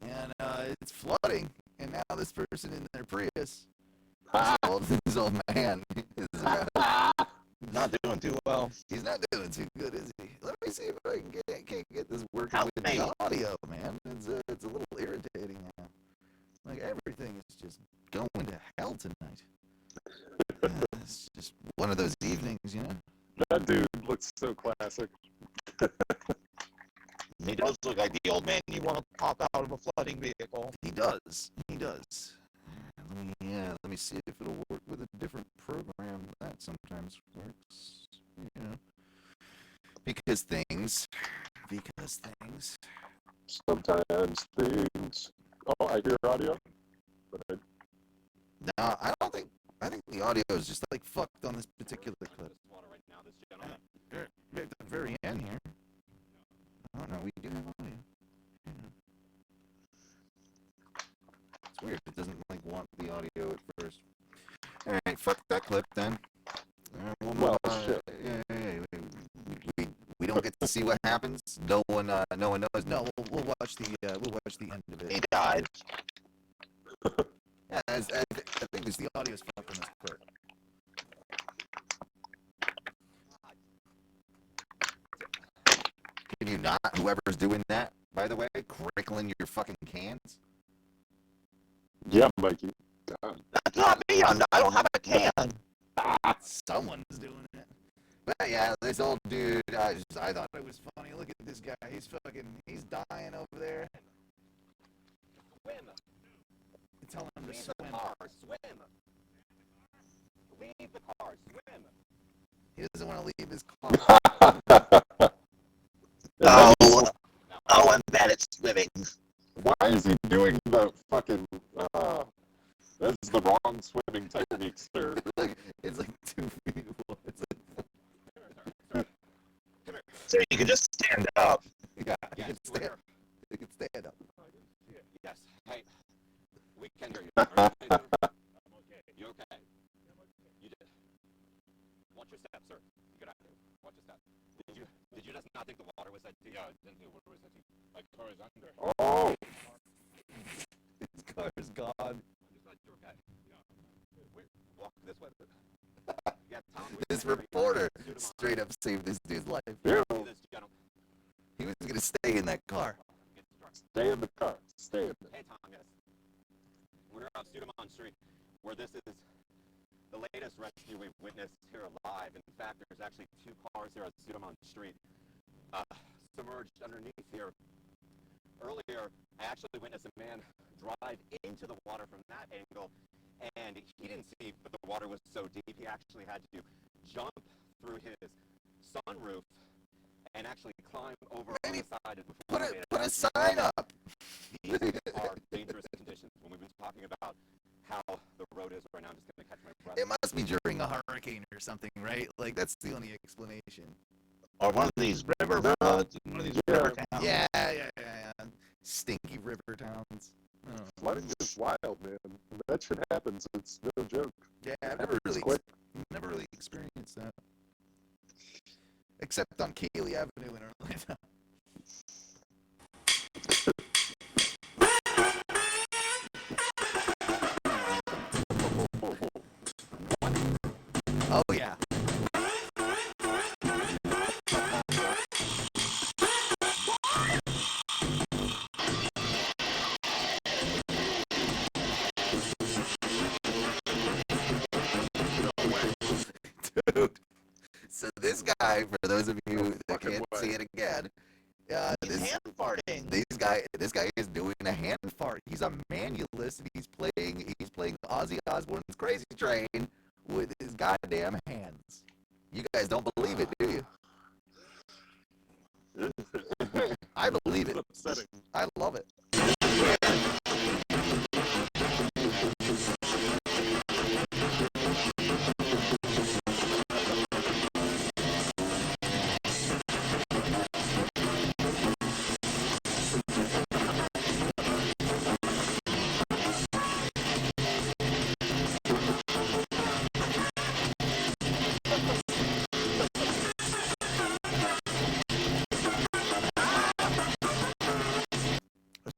And it's flooding, and now this person in their Prius, this old man, is not doing too well. He's not doing too good, is he? Let me see if I can't get this working with the audio, man. It's a little irritating now. Like, everything is just going to hell tonight. It's just one of those evenings, you know? That dude looks so classic. He does look like the old man you want to pop out of a flooding vehicle. He does. Let me see if it'll work with a different program. That sometimes works, you know. Because things. Sometimes things. Oh, I hear audio. But No, I think the audio is just like fucked on this particular clip. At the very end here. Oh no, we do have audio. Yeah. It's weird. It doesn't like want the audio at first. All right, fuck that clip then. Shit. We don't get to see what happens. No one knows. No, we'll watch the end of it. He died. Yeah, I think it's the audio's fucked on this clip. Can you not? Whoever's doing that, by the way, crickling your fucking cans. Yeah, Mikey. God. That's not me. I don't have a can. Someone's doing it. But yeah, this old dude, I thought it was funny. Look at this guy. He's dying over there. Swim. Tell him to Leave swim. the car. Swim. Leave the car. Swim. He doesn't want to leave his car. I'm bad at swimming. Why is he doing the fucking... that's the wrong swimming technique, sir. It's like 2 feet long. So you can just stand up. Yeah, you can stand up. Yes. Hey, we can hear you. I'm okay. You okay? You did. Watch your step, sir. You got to watch your step. Did you just not think the water was that deep? Yeah, I didn't think the water was that deep. My car is under. Oh! His car is gone. I'm just like, you're okay. Yeah. Walk this way. Yeah, Tom, This reporter straight up saved this dude's life. Yeah. He was gonna stay in that car. Stay in the car. Stay in there. Hey, Tom, yes. We're on Sudamon Street, where this is the latest rescue we've witnessed here alive. In fact, there's actually 2 cars here on Sudamon Street submerged underneath here. Earlier, I actually witnessed a man drive into the water from that angle, and he didn't see, but the water was so deep, he actually had to jump through his sunroof and actually climb over on Maybe the side of the put a sign up. These are dangerous conditions. When we've been talking about how the road is right now, I'm just going to catch my breath. It must be during a hurricane or something, right? Like, that's the only explanation. Or one of these river floods, one of these river towns. Yeah. Stinky river towns. I don't know. Flooding is wild, man. When that shit happens, it's no joke. Yeah, I've never really experienced that. Except on Keeley Avenue in Orlando. Oh, yeah. Dude. So this guy, for those of you that can't see it again, He's hand farting. this guy is doing a hand fart. He's a manualist, and he's playing Ozzy Osbourne's Crazy Train with his goddamn hands. You guys don't believe it, do you? I believe it. Upsetting. I love it.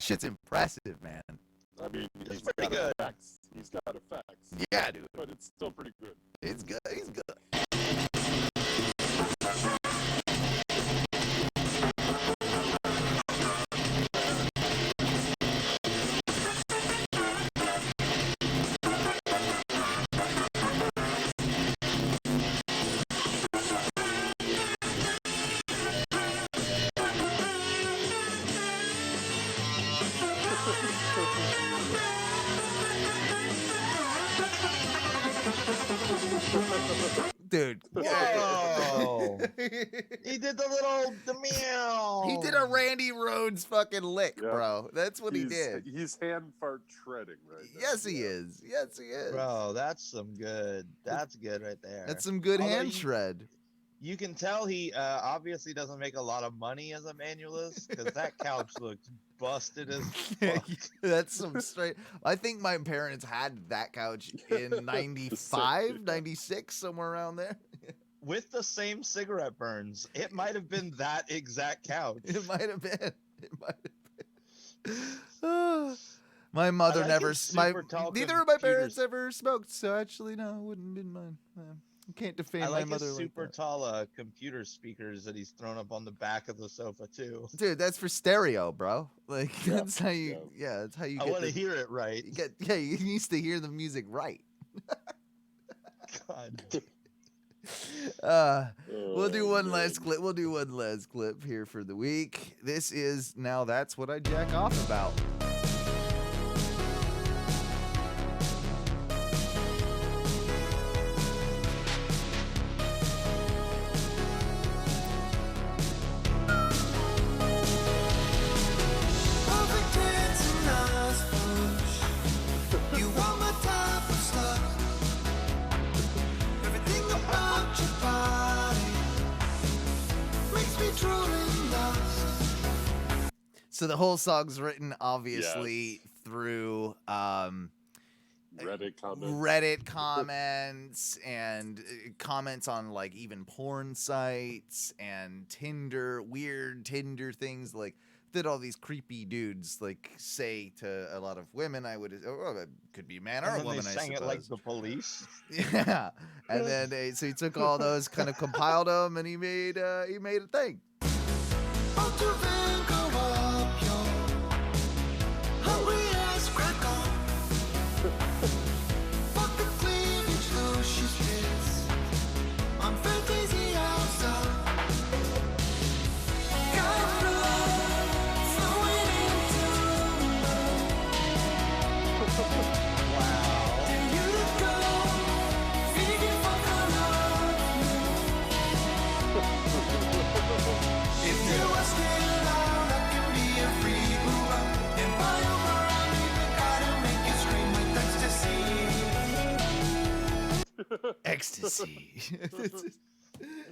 Shit's impressive, man. I mean, he's pretty got good. effects. He's got effects. Yeah, dude. But it's still pretty good. It's good. He's good. Dude. Whoa! He did the meow. He did a Randy Rhoads fucking lick, Yeah. bro. That's what he He's- did. He's hand fart shredding right now. Yes, he is. Yes, he is. Bro, that's some good. That's good right there. That's some good Although hand you- shred. You can tell he obviously doesn't make a lot of money as a manualist because that couch looks busted as fuck. That's some straight. I think my parents had that couch in 95, 96, somewhere around there. With the same cigarette burns. It might have been that exact couch. It might have been. It might have been. My mother like never. his My super tall neither of my computers. parents ever smoked, so actually, no, it wouldn't have been mine. I can't defend I like my mother his like super that. tall computer speakers that he's thrown up on the back of the sofa too. Dude, that's for stereo, bro. Like Yeah, that's how you. yeah. Yeah, that's how you I get. want to hear it right. You get. Yeah, you used to hear the music right. God. We'll do Oh, one man. last clip. We'll do one last clip here for the week. This is Now That's What I Jack Off About. So the whole song's written obviously through Reddit comments. Reddit comments and comments on like even porn sites and Tinder, weird Tinder things like that all these creepy dudes like say to a lot of women. I would, oh, it could be a man or And a then woman. they I sang suppose. it like the police. Yeah, and then so he took all those, kind of compiled them, and he made a thing. Ecstasy.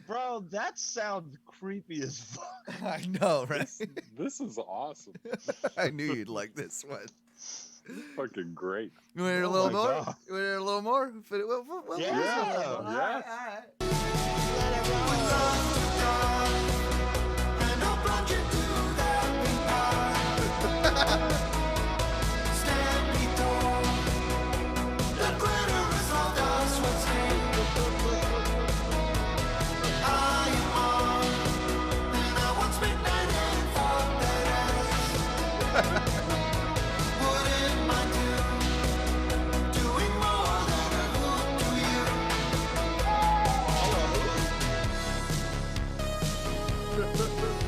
Bro, that sounds creepy as fuck. I know, right? This is awesome. I knew you'd like this one. Fucking great. You want to hear a Oh little my more? God. You want to hear a little more? Yeah. All Yeah. right.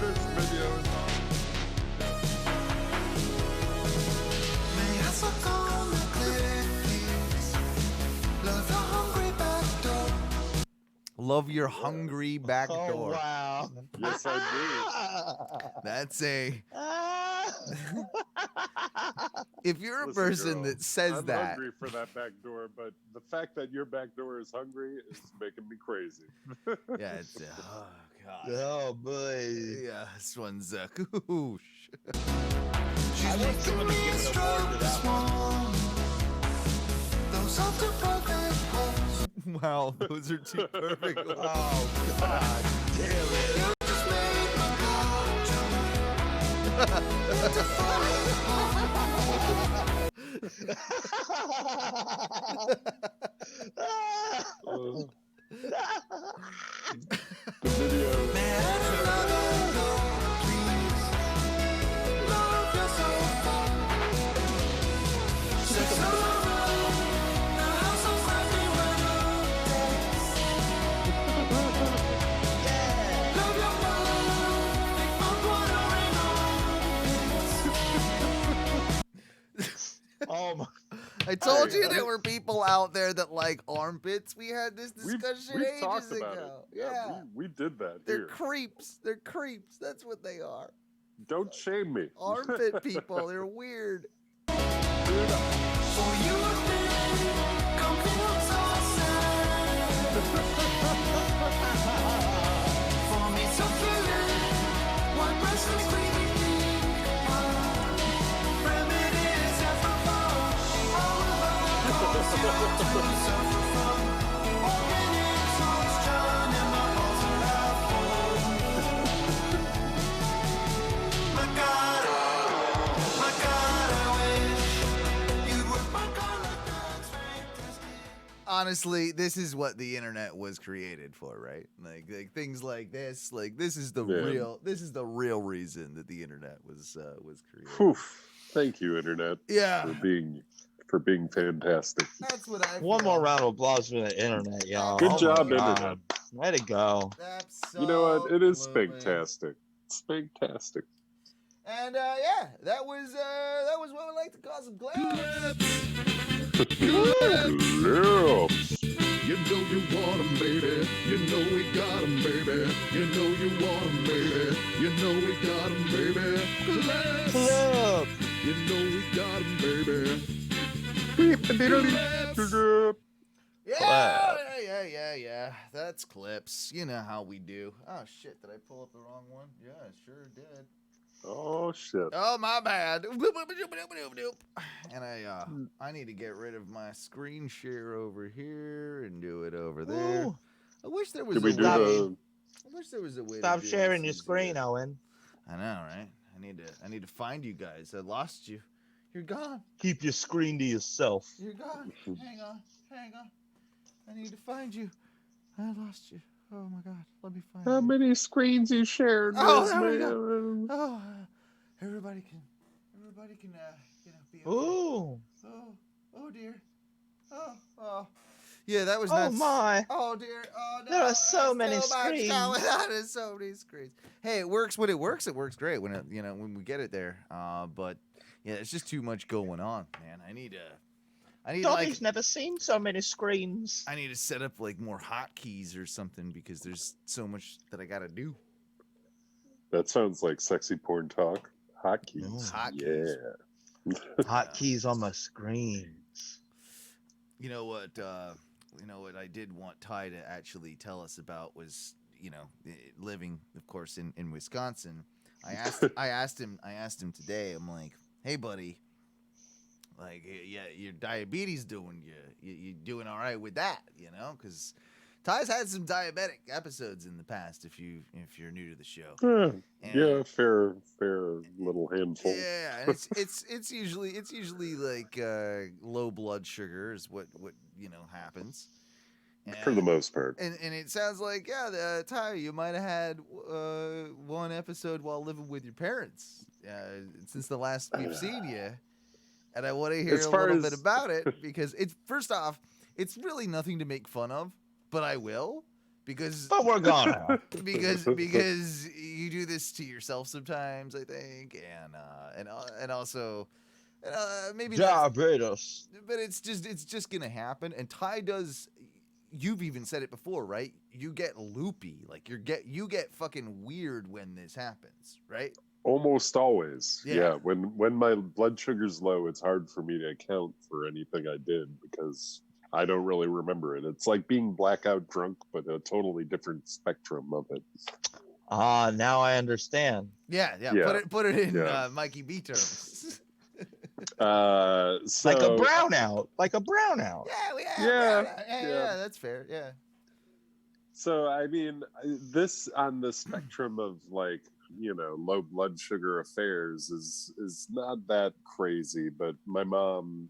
This video is Love your hungry back Oh, door. wow. Yes, I That's a. Ah. If you're a Listen, person girl, that says I'm that, hungry for that back door, but the fact that your back door is hungry is making me crazy. yeah, it's oh god, Oh, boy. yeah, this one's koosh. I want someone to give an award to that one. Wow, those are two perfect ones. Oh, God damn it. The video. Oh, my. I told you Hey, there were people out there that like armpits. We had this We've discussion talked ages about ago. it. Yeah, we did that They're here. creeps. They're creeps. That's what they are. Don't shame me. Armpit people. They're weird. Honestly, this is what the internet was created for, right? Like things like this. Like this is the Yeah. real reason that the internet was created. Whew. Thank you, Internet, Yeah, for being fantastic. that's what I. One feel. more round of applause for the internet, y'all. Good Oh my job, God. internet. Way to go. Absolutely. You know what? It is fantastic. It's fantastic. And yeah, that was what we like to call some glaps. Lips. You know you want 'em, baby. You know we got 'em, baby. You know you want 'em, baby. You know we got 'em, baby. Let's. Club. You know we got 'em, baby. Yeah. That's clips. You know how we do. Oh shit! Did I pull up the wrong one? Yeah, I sure did. Oh shit. Oh my bad. And I need to get rid of my screen share over here and do it over there. Ooh. I wish there was Did we a do way. the? I wish there was a way. Stop to do sharing this your screen, easier. Owen. I know, right? I need to find you guys. I lost you. You're gone. Keep your screen to yourself. You're gone. Hang on. I need to find you. I lost you. Oh my god. Let me find How you. many screens you shared? Oh, with there we me? go. Oh, everybody can be okay. Ooh. Oh dear. Oh. Yeah, that was Oh nuts. my. Oh dear. Oh no. There are so There's many much screens. going on. There's so many screens. Hey, it works when it works. It works great when when we get it there. But yeah, it's just too much going on, man. I need Dobby's never seen so many screens. I need to set up like more hotkeys or something because there's so much that I gotta do. That sounds like sexy porn talk. Hotkeys. Ooh, hotkeys. Yeah. Hotkeys on my screens. You know what? what I did want Ty to actually tell us about was, living, of course, in Wisconsin. I asked him today. I'm like, hey, buddy, like, yeah, your diabetes doing you doing all right with that, because Ty's had some diabetic episodes in the past. If you're new to the show, Yeah, fair little handful. yeah, and it's usually like low blood sugar is what happens. For the most part. And it sounds like, Ty, you might have had one episode while living with your parents since the last we've seen you. And I want to hear a little bit about it because first off, it's really nothing to make fun of, but I will But we're gonna. because you do this to yourself sometimes, I think, and also maybe Diabetes. but it's just gonna happen. And Ty does. You've even said it before, right? You get loopy, like you get fucking weird when this happens, right? Almost always. Yeah. Yeah. When my blood sugar's low, it's hard for me to account for anything I did because I don't really remember it. It's like being blackout drunk, but a totally different spectrum of it. Now I understand. Yeah. Put it in Mikey B terms. So, Like a brownout. Yeah, that's fair. Yeah. So I mean, this on the spectrum of like, low blood sugar affairs is not that crazy, but my mom,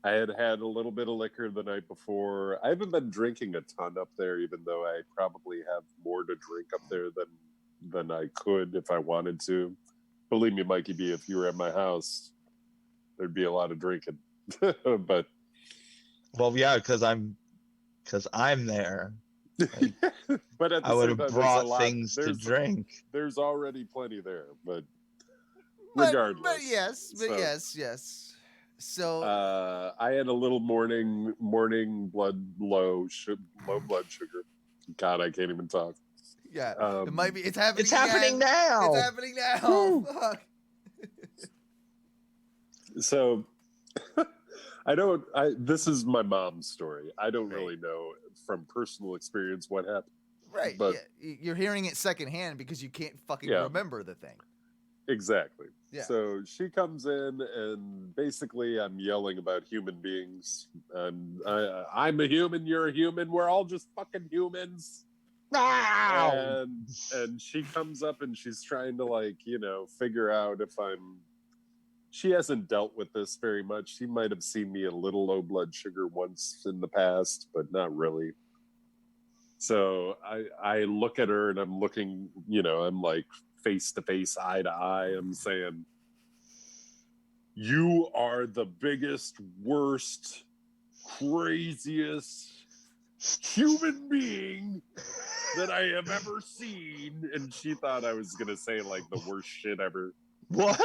I had a little bit of liquor the night before. I haven't been drinking a ton up there, even though I probably have more to drink up there than I could if I wanted to. Believe me, Mikey B, if you were at my house, there'd be a lot of drinking. But well, yeah, because I'm there. Like, but at the I would same have time, brought things to drink. There's already plenty there, but But regardless. yes. So I had a little morning low blood sugar. God, I can't even talk. yeah, it might be. It's happening. It's happening now. It's happening now. Fuck. So this is my mom's story. I don't really know from personal experience what happened. Right. But you're hearing it secondhand because you can't fucking remember the thing. Exactly. Yeah. So she comes in and basically I'm yelling about human beings. And I'm a human, you're a human, we're all just fucking humans. Wow. And she comes up and she's trying to figure out if she hasn't dealt with this very much. She might have seen me a little low blood sugar once in the past, but not really. So I look at her and I'm looking, I'm like face to face, eye to eye. I'm saying, you are the biggest, worst, craziest human being that I have ever seen. And she thought I was going to say like the worst shit ever. What?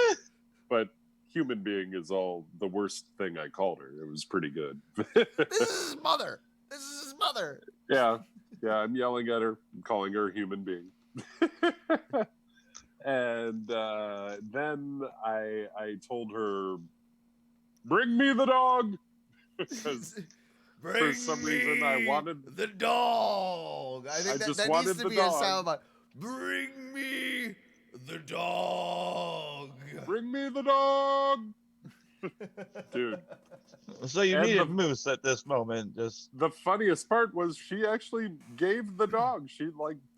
But human being is all the worst thing I called her. It was pretty good. This is his mother. Yeah, I'm yelling at her, calling her a human being. And then I told her, bring me the dog. Because for some reason I wanted the dog. I think that needs to be a soundbite. Bring me the dog. Bring me the dog. Dude. So you needed Moose at this moment. Just the funniest part was she actually gave the dog. She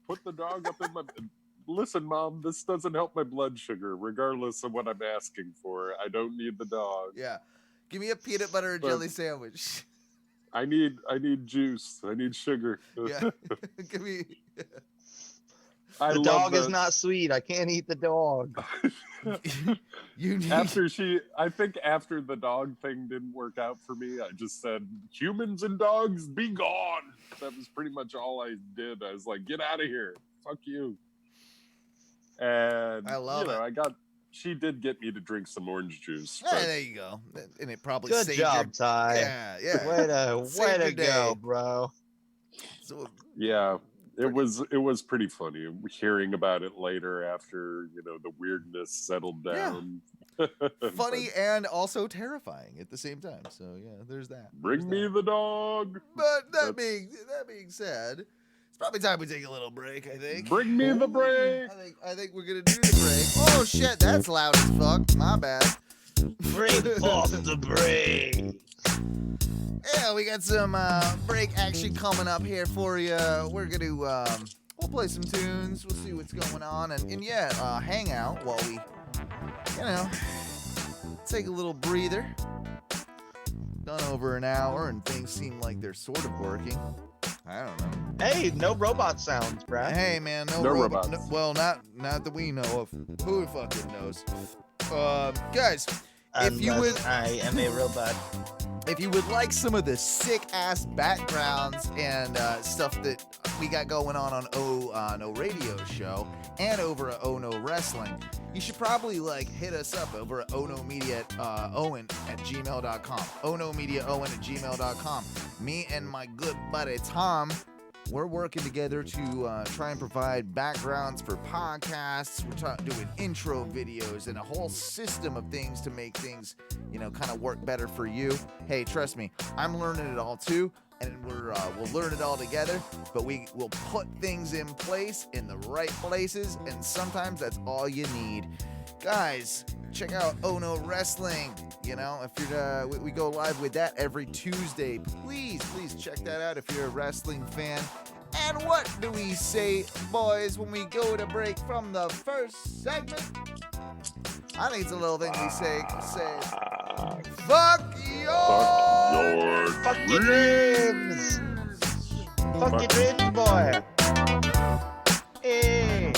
put the dog up in my. Listen, Mom, this doesn't help my blood sugar, regardless of what I'm asking for. I don't need the dog. Yeah, give me a peanut butter and jelly sandwich. I need juice. I need sugar. Yeah, give me. The dog is not sweet. I can't eat the dog. You need... I think after the dog thing didn't work out for me, I just said, humans and dogs, be gone. That was pretty much all I did. I was like, get out of here. Fuck you. And I love it. She did get me to drink some orange juice. Hey, there you go. And it probably good saved job, Ty. Yeah. Way to go, bro. So, yeah. It was pretty funny hearing about it later after the weirdness settled down. Funny and also terrifying at the same time. So yeah, there's that. Bring me the dog. But that being said, it's probably time we take a little break. I think. Bring me the break. I think we're gonna do the break. Oh shit, that's loud as fuck. My bad. Bring forth the break. Yeah, we got some break action coming up here for you. We're gonna we'll play some tunes. We'll see what's going on, and yeah, hang out while we, take a little breather. Done over an hour, and things seem like they're sort of working. I don't know. Hey, no robot sounds, Brad. Hey man, no robots. well, not that we know of. Who fucking knows? Guys, if you would, I am a robot. if you would like some of the sick ass backgrounds and stuff that we got going on O Radio Show and over at Oh No Wrestling, you should probably hit us up over at onomedia@owen@gmail.com. onomediaowen@gmail.com. Me and my good buddy Tom, we're working together to try and provide backgrounds for podcasts. We're doing intro videos and a whole system of things to make things, kind of work better for you. Hey, trust me, I'm learning it all too, and we'll learn it all together. But we will put things in place in the right places, and sometimes that's all you need. Guys, check out Oh No Wrestling. If you're we go live with that every Tuesday. Please check that out if you're a wrestling fan. And what do we say, boys, when we go to break from the first segment? I think it's a little thing we say, fuck your dreams. Fuck your dreams, boy. Hey.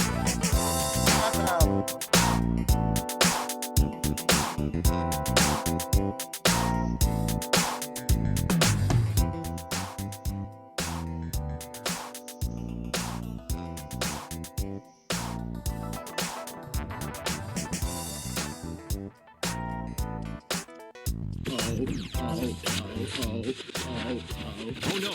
Oh no.